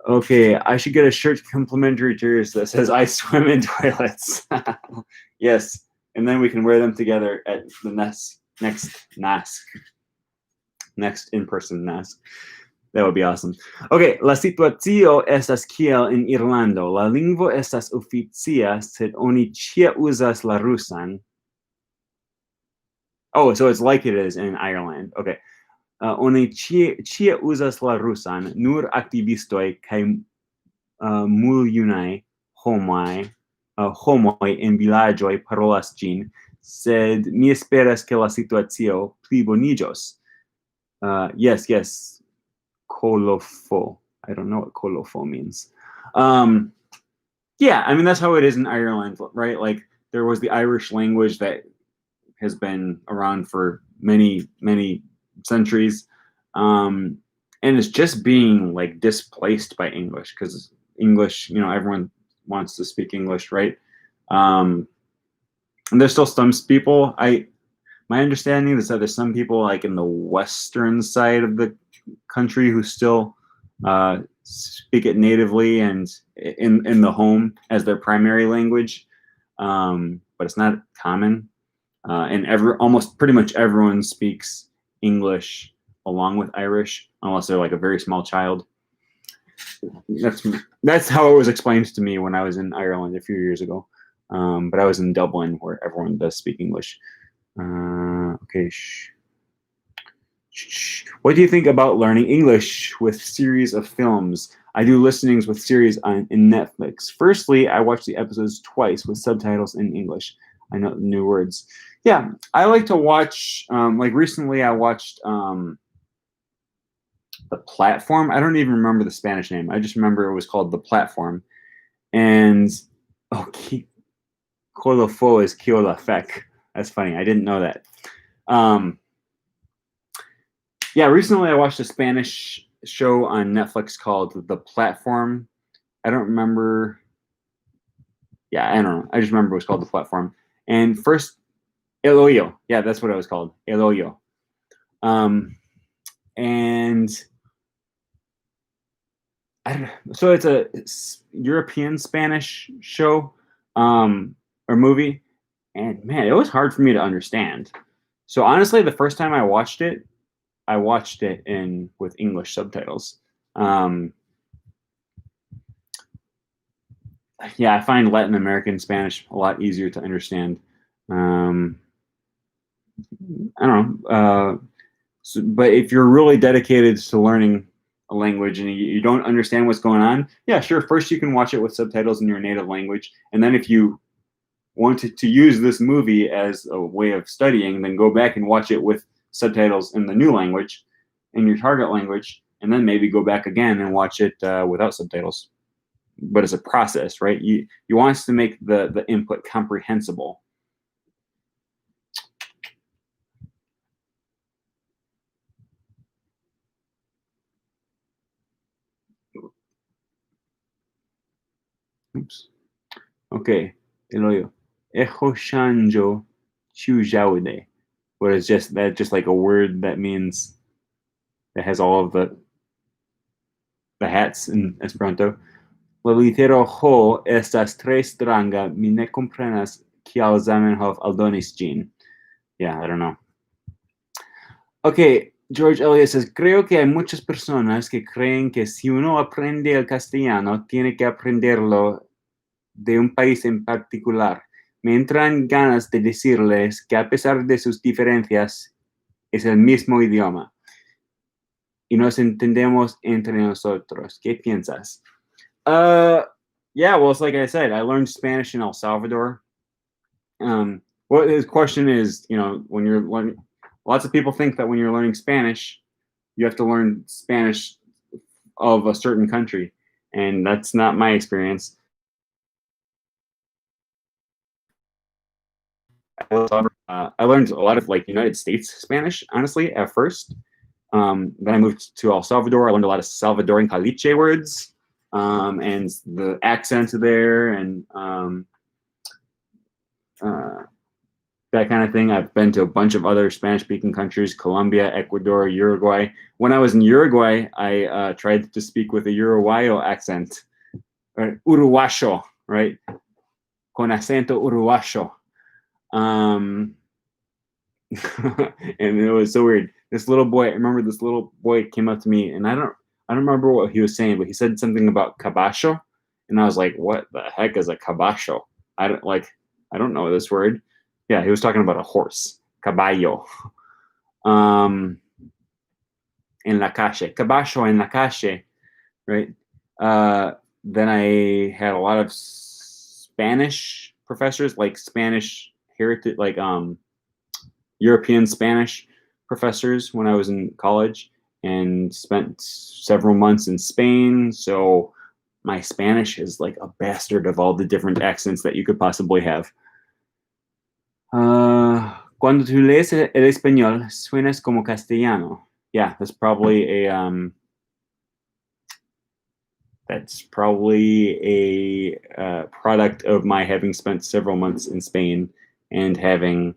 Okay, I should get a shirt complimentary to yours that says I swim in toilets. Yes, and then we can wear them together at the next in-person NASC. That would be awesome. Okay, la situacio estas kiel in Irlando. La lingvo estas oficia, sed oni ĉie uzas la rusan. Oh, so it's like it is in Ireland. Okay. Oni ĉie uzas la rusan, nur aktivistoj kaj muljunaj homoj en vilaĝoj parolas ĝin, sed mi esperas ke la situacio pliboniĝos. Yes. Colofo. I don't know what colofo means. Yeah, I mean, that's how it is in Ireland, right? Like, there was the Irish language that has been around for many, many centuries. And it's just being, like, displaced by English, because English, everyone wants to speak English, right? And there's still some people, my understanding is that there's some people, like, in the western side of the country who still speak it natively and in the home as their primary language, but it's not common. And almost pretty much everyone speaks English along with Irish, unless they're like a very small child. That's how it was explained to me when I was in Ireland a few years ago. But I was in Dublin, where everyone does speak English. Okay. What do you think about learning English with series of films? I do listenings with series in Netflix. Firstly, I watch the episodes twice with subtitles in English. I know new words. Yeah, I like to watch, like recently I watched The Platform. I don't even remember the Spanish name. I just remember it was called The Platform. And, Colofo is Kiola Fek. That's funny. I didn't know that. Yeah, recently I watched a Spanish show on Netflix called The Platform. I don't remember. Yeah, I don't know. I just remember it was called The Platform. And first, El Hoyo. Yeah, that's what it was called. El Hoyo. And I don't know. So it's a European Spanish show or movie. And man, it was hard for me to understand. So honestly, the first time I watched it with English subtitles. Yeah, I find Latin American Spanish a lot easier to understand. I don't know. But if you're really dedicated to learning a language and you don't understand what's going on, yeah, sure. First, you can watch it with subtitles in your native language. And then if you wanted to use this movie as a way of studying, then go back and watch it with subtitles in the new language, in your target language, and then maybe go back again and watch it without subtitles. But it's a process, right? You want us to make the input comprehensible. Oops. Okay. Eloyo. Echo shanjo chujaude. What is just like a word that means that has all of the hats in Esperanto. La litero ho estas tre stranga, mi ne comprenas kial Zamenhof aldonis ĝin. Yeah, I don't know. Okay, George Eliot says, creo que hay muchas personas que creen que si uno aprende el castellano, tiene que aprenderlo de un país en particular. Me entran ganas de decirles que a pesar de sus diferencias, es el mismo idioma. Y nos entendemos entre nosotros. ¿Qué piensas? Yeah, well, it's like I said, I learned Spanish in El Salvador. Well, the question is, when you're learning, lots of people think that when you're learning Spanish, you have to learn Spanish of a certain country, and that's not my experience. I learned a lot of United States Spanish, honestly, at first. Then I moved to El Salvador. I learned a lot of Salvadoran caliche words, and the accent there, and that kind of thing. I've been to a bunch of other Spanish-speaking countries, Colombia, Ecuador, Uruguay. When I was in Uruguay, I tried to speak with a Uruguayo accent, or Uruguayo, right? Con acento Uruguayo. And it was so weird. This little boy, I remember this little boy came up to me, and I don't remember what he was saying, but he said something about caballo, and I was like, "What the heck is a caballo? I don't know this word." Yeah, he was talking about a horse, caballo. En la calle, caballo en la calle, right? Then I had a lot of Spanish professors, like Spanish heritage, like European Spanish professors when I was in college, and spent several months in Spain. So my Spanish is like a bastard of all the different accents that you could possibly have. Cuando tú lees el español, suenas como castellano. Yeah, that's probably a product of my having spent several months in Spain and having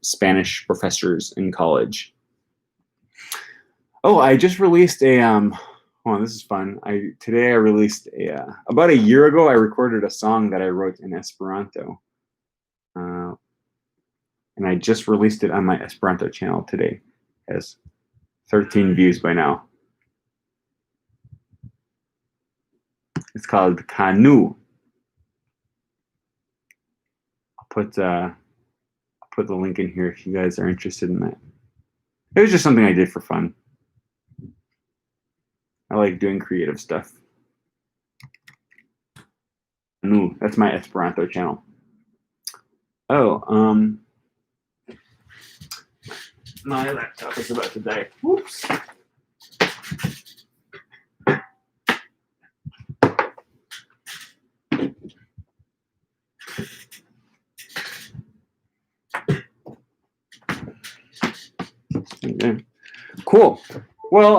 Spanish professors in college. Oh, I just released a oh, this is fun. Today I released about a year ago I recorded a song that I wrote in Esperanto. And I just released it on my Esperanto channel today. It has 13 views by now. It's called Canoe. I'll put the link in here if you guys are interested in that. It was just something I did for fun. I like doing creative stuff. Canoe, that's my Esperanto channel. Oh, my laptop is about to die. Whoops. Okay. Cool. Well,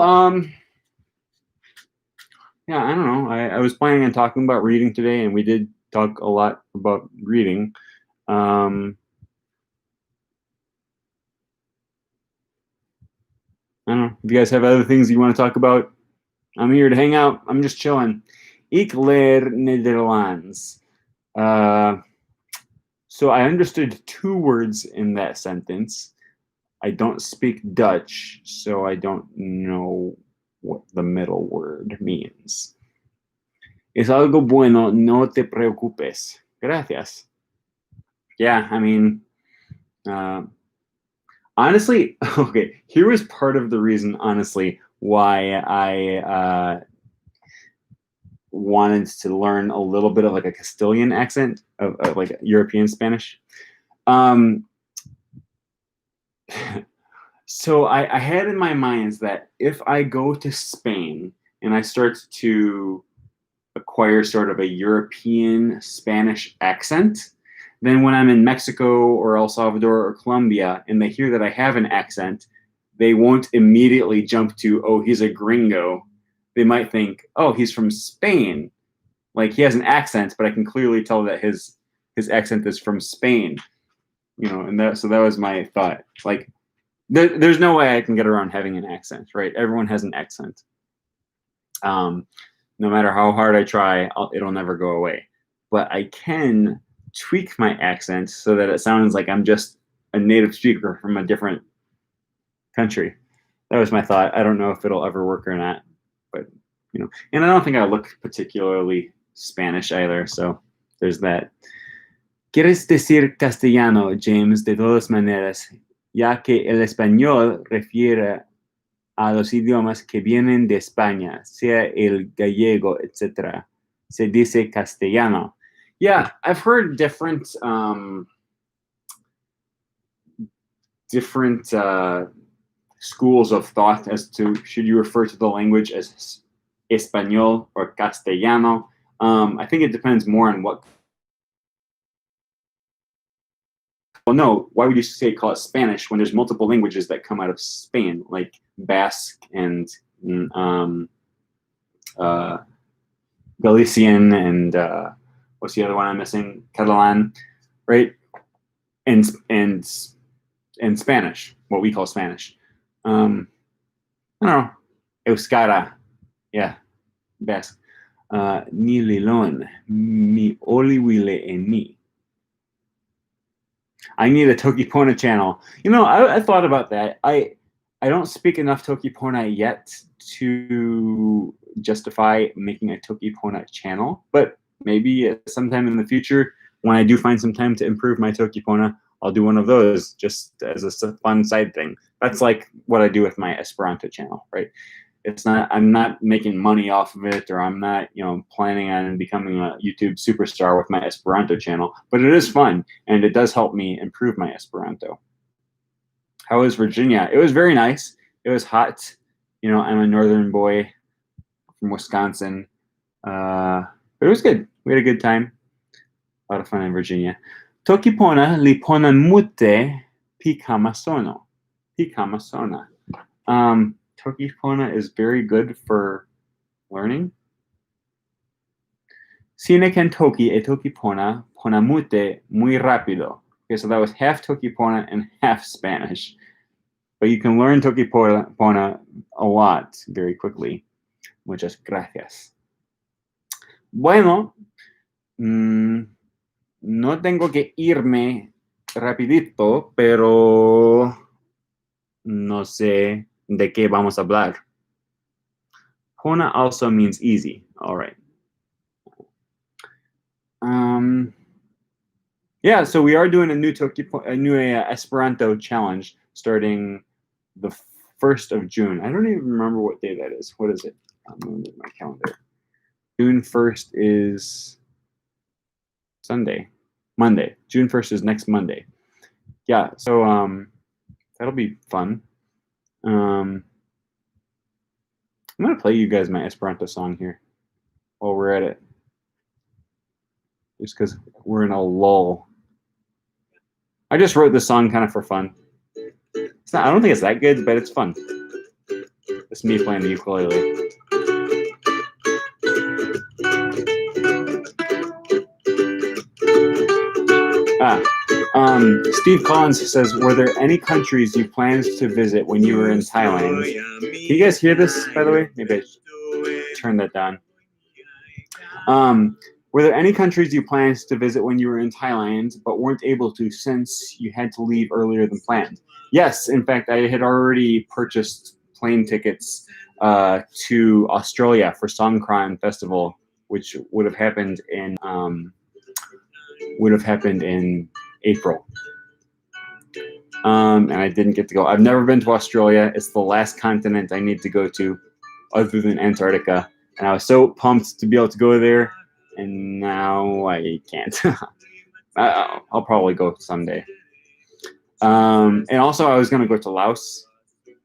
yeah, I don't know. I was planning on talking about reading today, and we did talk a lot about reading. I don't know. If you guys have other things you want to talk about, I'm here to hang out. I'm just chilling. Ik leer Nederlands. So I understood 2 words in that sentence. I don't speak Dutch, so I don't know what the middle word means. Es algo bueno, no te preocupes. Gracias. Yeah, I mean, honestly, okay, here was part of the reason, honestly, why I wanted to learn a little bit of like a Castilian accent of like European Spanish. So I had in my mind that if I go to Spain and I start to acquire sort of a European Spanish accent, then when I'm in Mexico or El Salvador or Colombia and they hear that I have an accent, they won't immediately jump to, oh, he's a gringo. They might think, oh, he's from Spain. Like he has an accent, but I can clearly tell that his accent is from Spain. You know, and so that was my thought. Like there's no way I can get around having an accent, right? Everyone has an accent. No matter how hard I try, it'll never go away. But I can tweak my accent so that it sounds like I'm just a native speaker from a different country. That was my thought. I don't know if it'll ever work or not, but you know, and I don't think I look particularly Spanish either. So there's that. ¿Quieres decir castellano, James, de todas maneras, ya que el español refiere a los idiomas que vienen de España, sea el gallego, etc. Se dice castellano. Yeah, I've heard different schools of thought as to should you refer to the language as español or castellano. I think it depends more on what. Well, no, why would you call it Spanish when there's multiple languages that come out of Spain, like Basque and Galician and what's the other one I'm missing? Catalan, right? and Spanish, what we call Spanish. I don't know. Euskara. Yeah. Best. Ni lilon. Mi oliwile eni. I need a Toki Pona channel. You know, I thought about that. I don't speak enough Toki Pona yet to justify making a Toki Pona channel, but maybe sometime in the future, when I do find some time to improve my Toki Pona, I'll do one of those just as a fun side thing. That's like what I do with my Esperanto channel, right? It's not, I'm not making money off of it, or I'm not, you know, planning on becoming a YouTube superstar with my Esperanto channel, but it is fun and it does help me improve my Esperanto. How was Virginia? It was very nice. It was hot. You know, I'm a northern boy from Wisconsin. But it was good. We had a good time. A lot of fun in Virginia. Toki Pona li pona mute pikamasono. Pikamasona. Toki Pona is very good for learning. Sine ken Toki e Toki Pona mute muy rápido. Okay, so that was half Toki Pona and half Spanish. But you can learn Toki Pona a lot very quickly. Muchas gracias. Bueno, no tengo que irme rapidito, pero no sé de qué vamos a hablar. Pona also means easy. All right. Yeah, so we are doing a new Esperanto challenge starting the 1st of June. I don't even remember what day that is. What is it? I'm going to my calendar. June 1st is Monday. June 1st is next Monday. Yeah, so that'll be fun. I'm going to play you guys my Esperanto song here while we're at it. Just because we're in a lull. I just wrote this song kind of for fun. It's not, I don't think it's that good, but it's fun. It's me playing the ukulele. Steve Collins says, were there any countries you planned to visit when you were in Thailand? Can you guys hear this, by the way? Maybe I turn that down. Were there any countries you planned to visit when you were in Thailand, but weren't able to since you had to leave earlier than planned? Yes, in fact, I had already purchased plane tickets to Australia for Songkran Festival, which would have happened in April. And I didn't get to go. I've never been to Australia. It's the last continent I need to go to, other than Antarctica. And I was so pumped to be able to go there, and now I can't. I'll probably go someday. And also, I was going to go to Laos.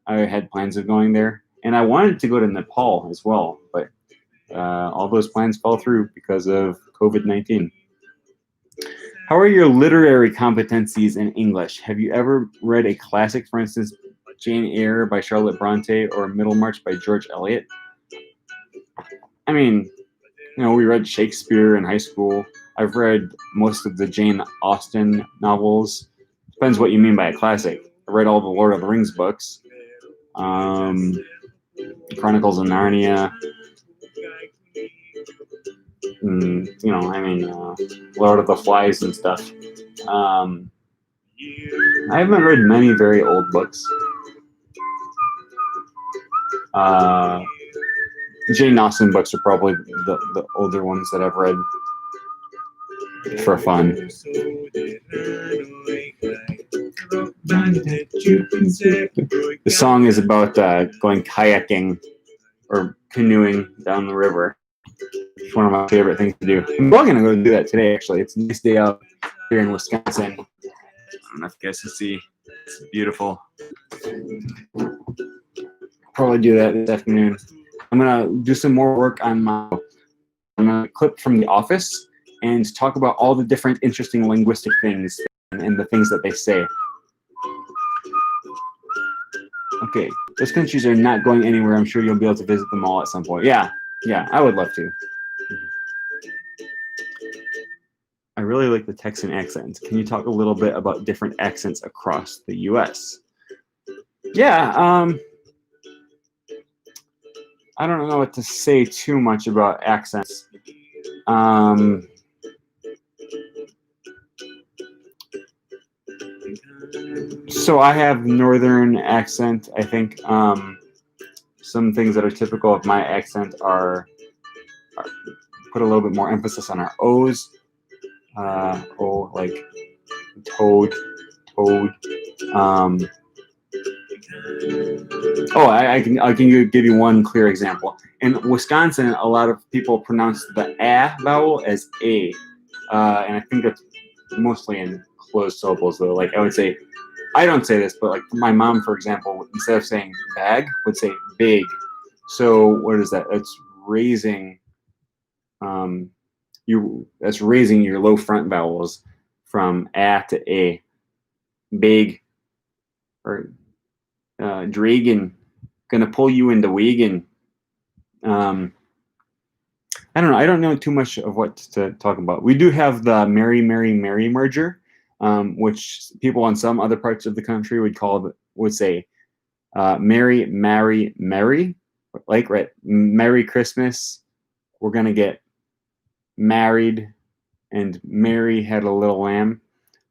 I had plans of going there, and I wanted to go to Nepal as well, but all those plans fell through because of COVID-19. How are your literary competencies in English? Have you ever read a classic, for instance, Jane Eyre by Charlotte Bronte or Middlemarch by George Eliot? I mean, you know, we read Shakespeare in high school. I've read most of the Jane Austen novels. Depends what you mean by a classic. I read all the Lord of the Rings books. Chronicles of Narnia. You know, I mean, Lord of the Flies and stuff. I haven't read many very old books. Jane Austen books are probably the older ones that I've read for fun. The song is about going kayaking or canoeing down the river. It's one of my favorite things to do. I'm probably going to go do that today, actually. It's a nice day out here in Wisconsin. I don't know if you guys can see. It's beautiful. Probably do that this afternoon. I'm going to do some more work on I'm going to clip from The Office and talk about all the different interesting linguistic things and the things that they say. Okay, those countries are not going anywhere. I'm sure you'll be able to visit them all at some point. Yeah, I would love to. I really like the Texan accent. Can you talk a little bit about different accents across the U.S.? Yeah, I don't know what to say too much about accents. So I have northern accent. I think some things that are typical of my accent are put a little bit more emphasis on our O's. O, like toad, toad. I can give you one clear example. In Wisconsin, a lot of people pronounce the A vowel as A, and I think that's mostly in closed syllables. Though, like I would say, I don't say this, but like my mom, for example, instead of saying bag, would say big. So what is that? It's raising. That's raising your low front vowels from A to A. Big, or dragon, gonna pull you into wagon. I don't know. I don't know too much of what to talk about. We do have the Mary, Mary, Mary merger, which people in some other parts of the country would say Mary, Marry, Mary, like right, Merry Christmas. We're gonna get married, and Mary had a little lamb.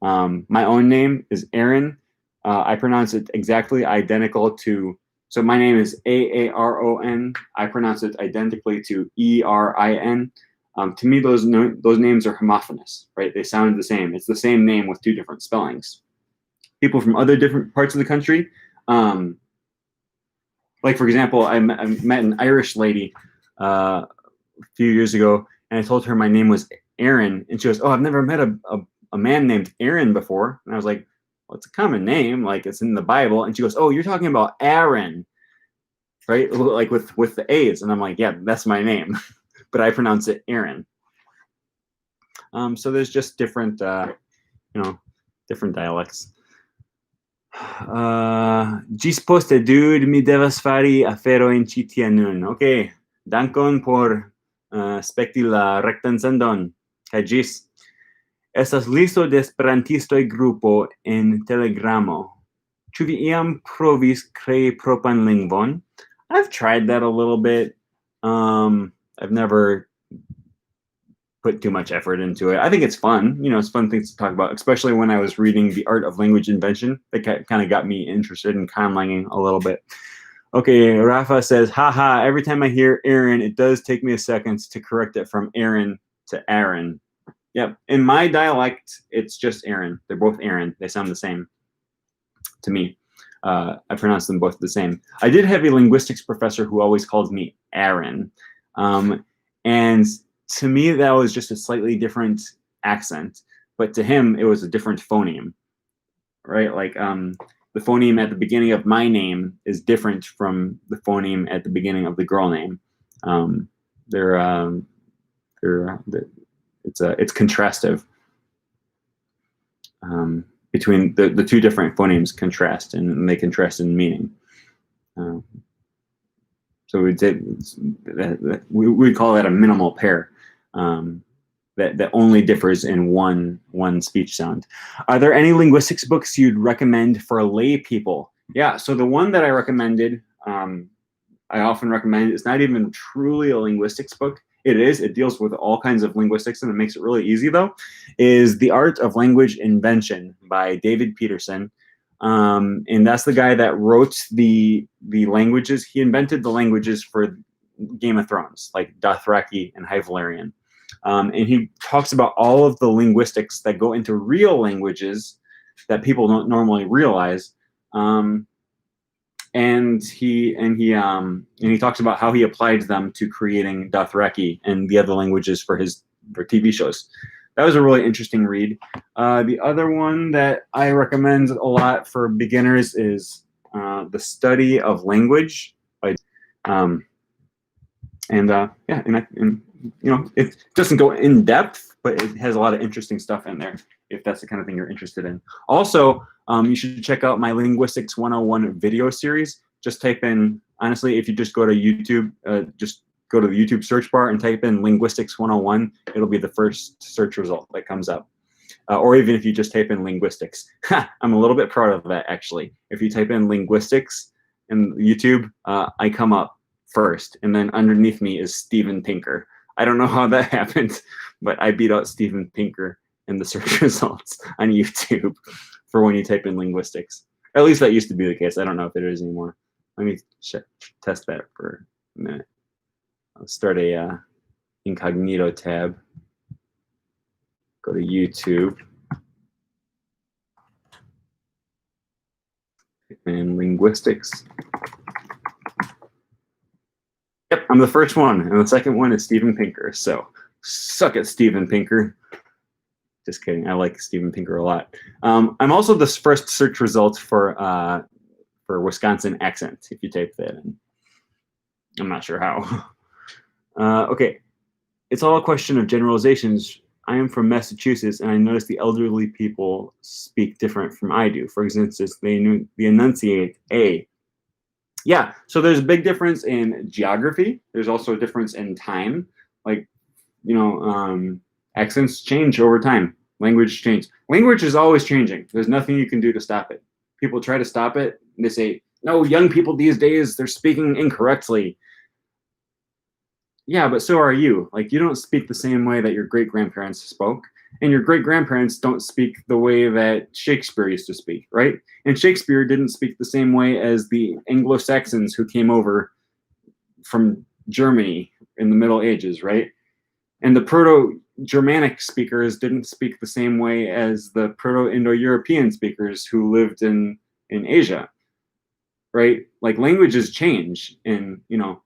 My own name is Aaron. I pronounce it exactly identical to. So my name is Aaron. I pronounce it identically to Erin. To me, those names are homophonous, right? They sound the same. It's the same name with two different spellings. People from other different parts of the country, like for example, I met an Irish lady a few years ago, and I told her my name was Aaron, and she goes, "Oh, I've never met a man named Aaron before." And I was like, "Well, it's a common name, like it's in the Bible." And she goes, "Oh, you're talking about Aaron, right? Like with the A's." And I'm like, "Yeah, that's my name," but I pronounce it Aaron. So there's just different, different dialects. Gisposte dude mi devas fari afero in ĉi tia nun. Ok, dankon por spekti la rektan sendon. Kaj ĝis. Estas listo de esperantistoj grupo en Telegramo. Ĉu vi iam provis krei propran lingvon? I've tried that a little bit. I've never put too much effort into it. I think it's fun. It's fun things to talk about, especially when I was reading The Art of Language Invention. That kind of got me interested in conlanging a little bit. Okay, Rafa says, haha, every time I hear Aaron, it does take me a second to correct it from Aaron to Aaron. Yep, in my dialect, it's just Aaron. They're both Aaron. They sound the same to me. I pronounce them both the same. I did have a linguistics professor who always called me Aaron. And to me, that was just a slightly different accent. But to him, it was a different phoneme, right? Like the phoneme at the beginning of my name is different from the phoneme at the beginning of the girl name. It's contrastive. Between the two different phonemes contrast, and they contrast in meaning. So we call that a minimal pair that only differs in one speech sound. Are there any linguistics books you'd recommend for lay people? Yeah, so the one that I recommended, I often recommend, it's not even truly a linguistics book. It deals with all kinds of linguistics, and it makes it really easy though, is The Art of Language Invention by David Peterson. And that's the guy that wrote the languages. He invented the languages for Game of Thrones, like Dothraki and High Valyrian. And he talks about all of the linguistics that go into real languages that people don't normally realize. And he talks about how he applied them to creating Dothraki and the other languages for TV shows. That was a really interesting read. The other one that I recommend a lot for beginners is The Study of Language by it doesn't go in depth, but it has a lot of interesting stuff in there if that's the kind of thing you're interested in. Also, you should check out my Linguistics 101 video series. Just type in, honestly, if you just go to YouTube, just go to the YouTube search bar and type in Linguistics 101, it'll be the first search result that comes up. Or even if you just type in linguistics. I'm a little bit proud of that, actually. If you type in linguistics in YouTube, I come up first, and then underneath me is Steven Pinker. I don't know how that happened, but I beat out Steven Pinker in the search results on YouTube for when you type in linguistics. At least that used to be the case. I don't know if it is anymore. Let me test that for a minute. I'll start a incognito tab. Go to YouTube. Type in linguistics. Yep, I'm the first one, and the second one is Steven Pinker. So suck it, Steven Pinker. Just kidding. I like Steven Pinker a lot. I'm also the first search result for Wisconsin accent. If you type that in, I'm not sure how. Okay, it's all a question of generalizations. I am from Massachusetts, and I notice the elderly people speak different from I do. For instance, they enunciate A. Yeah, so there's a big difference in geography. There's also a difference in time. Like, you know, accents change over time. Language change. Language is always changing. There's nothing you can do to stop it. People try to stop it, and they say, no, young people these days, they're speaking incorrectly. Yeah, but so are you. Like, you don't speak the same way that your great-grandparents spoke, and your great-grandparents don't speak the way that Shakespeare used to speak, right? And Shakespeare didn't speak the same way as the Anglo-Saxons who came over from Germany in the Middle Ages, right? And the Proto-Germanic speakers didn't speak the same way as the Proto-Indo-European speakers who lived in Asia, right? Like, languages change, and, you know,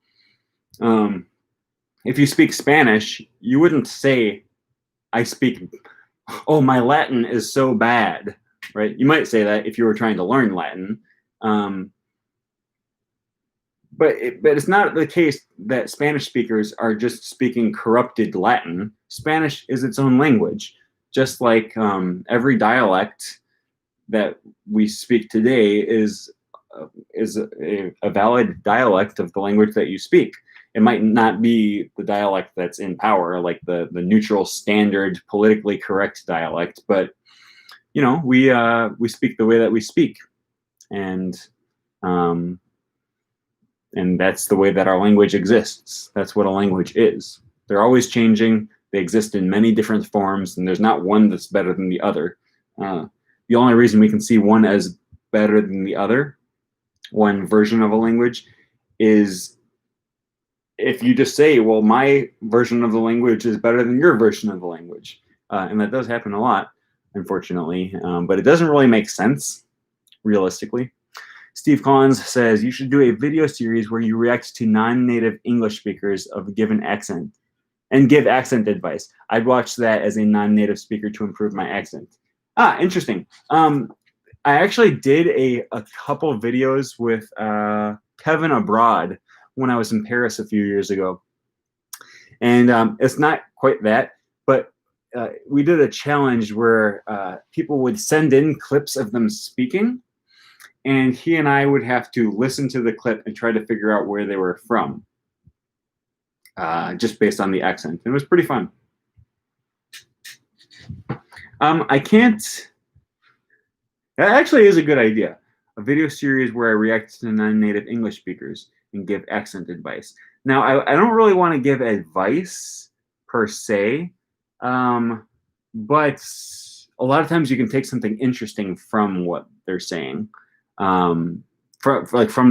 if you speak Spanish, you wouldn't say, oh, my Latin is so bad, right? You might say that if you were trying to learn Latin. But it's not the case that Spanish speakers are just speaking corrupted Latin. Spanish is its own language, just like every dialect that we speak today is a valid dialect of the language that you speak. It might not be the dialect that's in power, like the neutral, standard, politically correct dialect, but you know, we speak the way that we speak, and that's the way that our language exists. That's what a language is. They're always changing. They exist in many different forms, and there's not one that's better than the other. The only reason we can see one as better than the other, one version of a language, is if you just say, well, my version of the language is better than your version of the language. And that does happen a lot, unfortunately, but it doesn't really make sense, realistically. Steve Collins says, you should do a video series where you react to non-native English speakers of a given accent and give accent advice. I'd watch that as a non-native speaker to improve my accent. Ah, interesting. I actually did a couple of videos with Kevin Abroad when I was in Paris a few years ago. And it's not quite that, but we did a challenge where people would send in clips of them speaking, and he and I would have to listen to the clip and try to figure out where they were from, just based on the accent. It was pretty fun. That actually is a good idea. A video series where I react to non-native English speakers and give accent advice. Now, I don't really want to give advice per se, but a lot of times you can take something interesting from what they're saying, from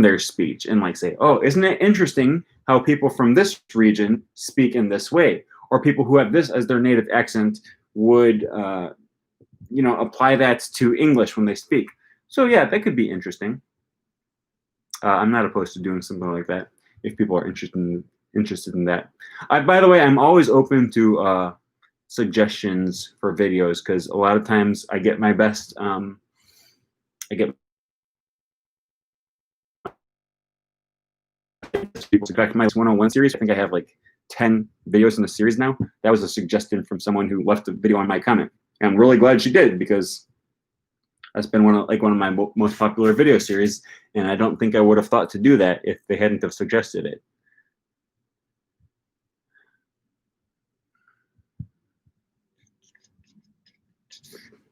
their speech, and like say, oh, isn't it interesting how people from this region speak in this way, or people who have this as their native accent would, you know, apply that to English when they speak. So yeah, that could be interesting. I'm not opposed to doing something like that if people are interested in that. By the way, I'm always open to suggestions for videos, because a lot of times I get my best. People back to my 101 series. I think I have like 10 videos in the series now. That was a suggestion from someone who left a video on my comment. And I'm really glad she did, because that's been one of my most popular video series, and I don't think I would have thought to do that if they hadn't have suggested it.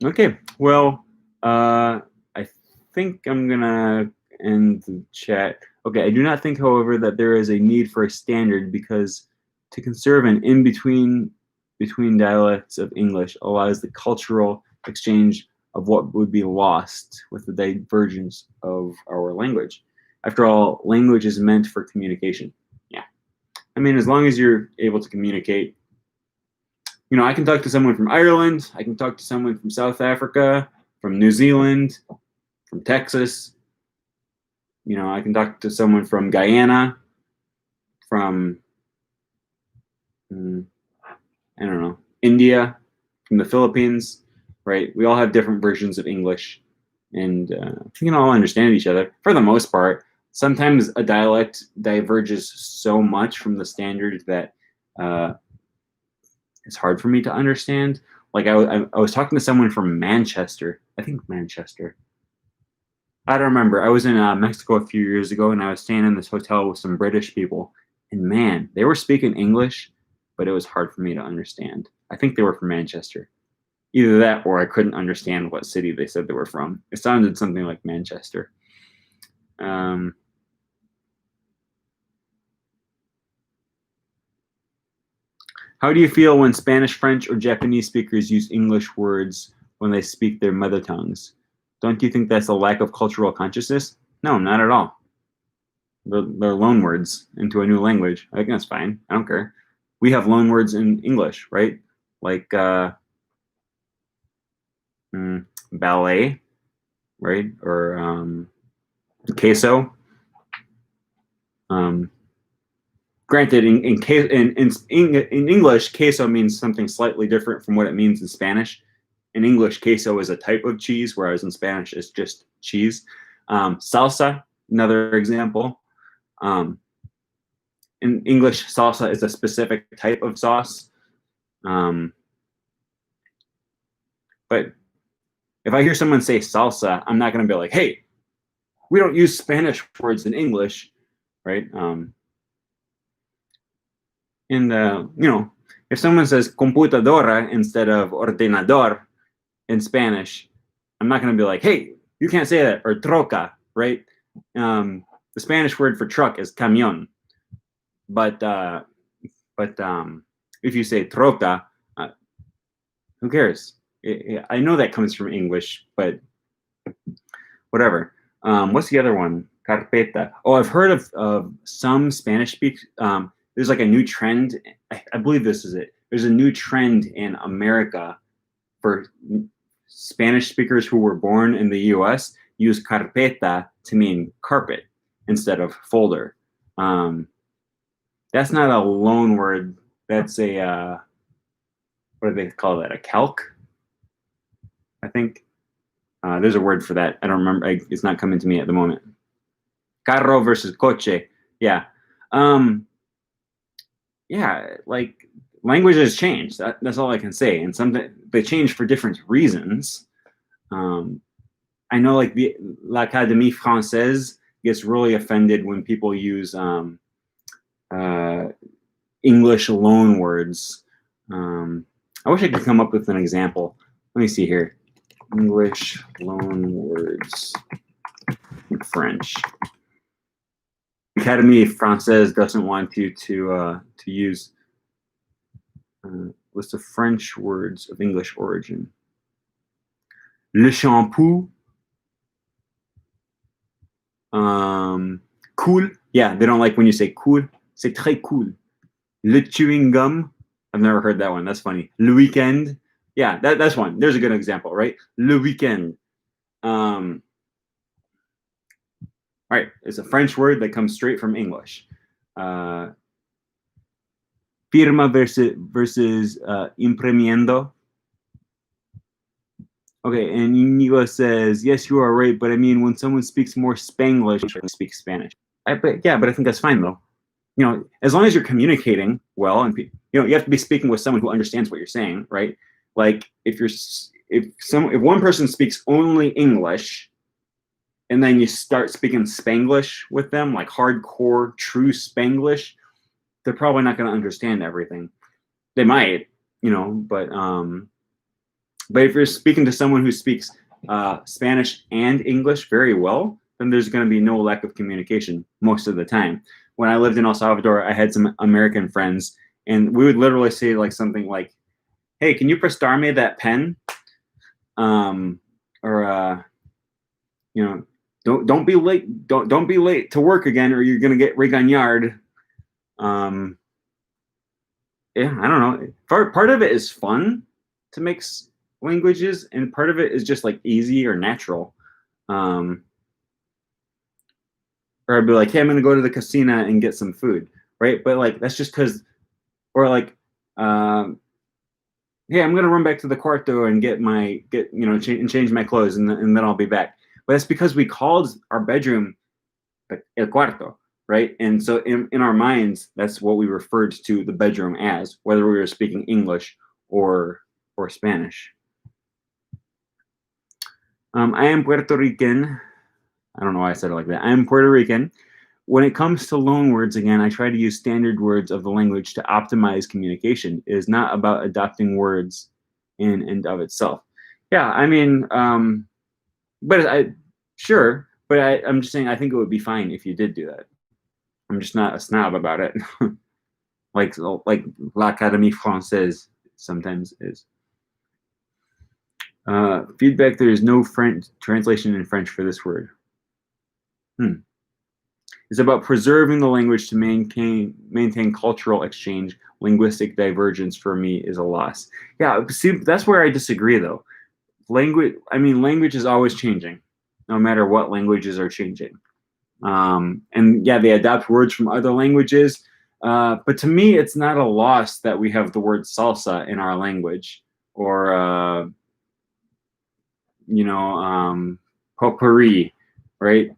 Okay, well, I think I'm gonna end the chat. Okay, I do not think, however, that there is a need for a standard because to conserve an in-between between dialects of English allows the cultural exchange of what would be lost with the divergence of our language. After all, language is meant for communication. Yeah. I mean, as long as you're able to communicate, you know, I can talk to someone from Ireland, I can talk to someone from South Africa, from New Zealand, from Texas. You know, I can talk to someone from Guyana, from, I don't know, India, from the Philippines, right? We all have different versions of English, and we can all understand each other for the most part. Sometimes a dialect diverges so much from the standard that it's hard for me to understand. Like I was talking to someone from Manchester, I think Manchester. I don't remember. I was in Mexico a few years ago, and I was staying in this hotel with some British people, and man, they were speaking English, but it was hard for me to understand. I think they were from Manchester. Either that, or I couldn't understand what city they said they were from. It sounded something like Manchester. How do you feel when Spanish, French, or Japanese speakers use English words when they speak their mother tongues? Don't you think that's a lack of cultural consciousness? No, not at all. They're loan words into a new language. I think that's fine. I don't care. We have loan words in English, right? Like ballet, right? Or queso. Granted, in English, queso means something slightly different from what it means in Spanish. In English, queso is a type of cheese, whereas in Spanish, it's just cheese. Salsa, another example. In English, salsa is a specific type of sauce. But if I hear someone say salsa, I'm not going to be like, hey, we don't use Spanish words in English, right? And, you know, if someone says computadora instead of ordenador in Spanish, I'm not going to be like, hey, you can't say that, or troca, right? The Spanish word for truck is camión. But if you say troca, who cares? I know that comes from English, but whatever. What's the other one? Carpeta. Oh, I've heard of some Spanish speak. There's like a new trend. I believe this is it. There's a new trend in America for Spanish speakers who were born in the U.S. use carpeta to mean carpet instead of folder. That's not a loan word. That's a what do they call that? A calque, I think. There's a word for that. I don't remember. It's not coming to me at the moment. Carro versus coche. Yeah. Yeah, like languages change. That's all I can say. And something they change for different reasons. I know like the l'Académie Française gets really offended when people use English loan words. I wish I could come up with an example. Let me see here. English loan words in French. Académie Française doesn't want you to use list of French words of English origin. Le shampoo. Cool. Yeah, they don't like when you say cool. C'est très cool. Le chewing gum. I've never heard that one. That's funny. Le weekend. Yeah, that's one. There's a good example, right? Le weekend. All right, it's a French word that comes straight from English. Firma versus imprimiendo. Okay, and Inigo says, yes, you are right, but I mean, when someone speaks more Spanglish, they speak Spanish. But I think that's fine, though. You know, as long as you're communicating well, and you know, you have to be speaking with someone who understands what you're saying, right? Like, if one person speaks only English, and then you start speaking Spanglish with them, like hardcore, true Spanglish, they're probably not going to understand everything. They might, you know, but But if you're speaking to someone who speaks Spanish and English very well, then there's going to be no lack of communication most of the time. When I lived in El Salvador, I had some American friends, and we would literally say like something like, "Hey, can you prestarme that pen?" Or you know, don't be late. Don't be late to work again, or you're gonna get regañado. Yeah, I don't know. Part of it is fun to mix languages, and part of it is just like easy or natural. Or I'd be like, "Hey, I'm gonna go to the casino and get some food," right? But like that's just because, or like, "Hey, I'm gonna run back to the cuarto and get change my clothes, and then I'll be back." But that's because we called our bedroom el cuarto, right? And so in our minds, that's what we referred to the bedroom as, whether we were speaking English or Spanish. I am Puerto Rican. I don't know why I said it like that. I am Puerto Rican. When it comes to loan words, again, I try to use standard words of the language to optimize communication. It is not about adopting words in and of itself. Yeah, I mean, but I'm just saying I think it would be fine if you did do that. I'm just not a snob about it. like l'Académie Française sometimes is. Feedback, there is no French translation in French for this word. It's about preserving the language to maintain cultural exchange. Linguistic divergence for me is a loss. Yeah, see, that's where I disagree though. Language is always changing, no matter what languages are changing. And yeah, they adopt words from other languages. But to me, it's not a loss that we have the word salsa in our language, or potpourri, right?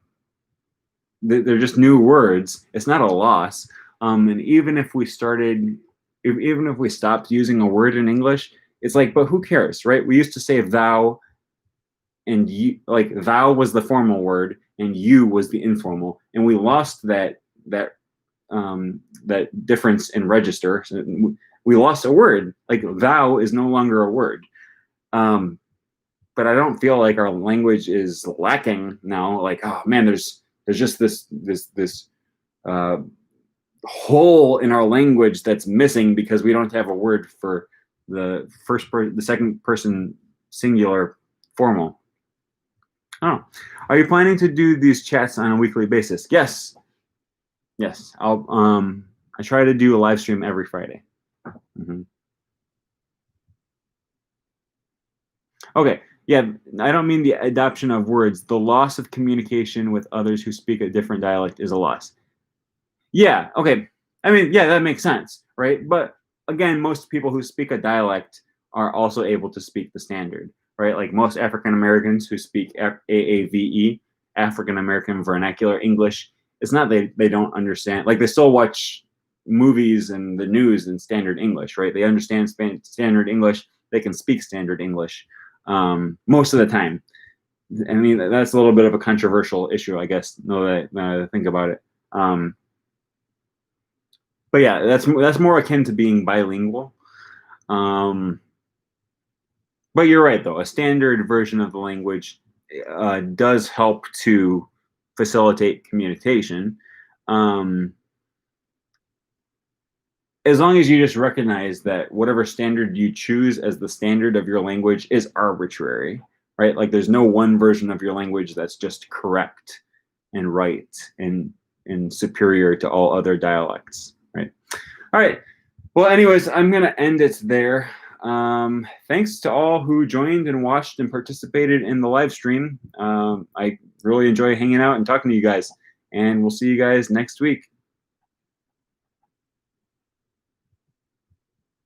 They're just new words. It's not a loss. And even if we stopped using a word in English, it's like, but who cares, right? We used to say thou and you, like thou was the formal word and you was the informal, and we lost that difference in register. So we lost a word. Like thou is no longer a word. But I don't feel like our language is lacking now. Like, oh man, there's just this hole in our language that's missing because we don't have a word for the second person singular formal. Oh, are you planning to do these chats on a weekly basis? Yes. I try to do a live stream every Friday. Okay. Yeah, I don't mean the adoption of words. The loss of communication with others who speak a different dialect is a loss. Yeah, okay. I mean, yeah, that makes sense, right? But again, most people who speak a dialect are also able to speak the standard, right? Like most African Americans who speak AAVE, African American Vernacular English, it's not they don't understand. Like they still watch movies and the news in standard English, right? They understand standard English. They can speak standard English most of the time. I mean, that's a little bit of a controversial issue, I guess, now that I think about it. But yeah, that's more akin to being bilingual. But you're right, though. A standard version of the language does help to facilitate communication. As long as you just recognize that whatever standard you choose as the standard of your language is arbitrary, right? Like there's no one version of your language that's just correct and right and superior to all other dialects, right? All right. Well, anyways, I'm going to end it there. Thanks to all who joined and watched and participated in the live stream. I really enjoy hanging out and talking to you guys, and we'll see you guys next week.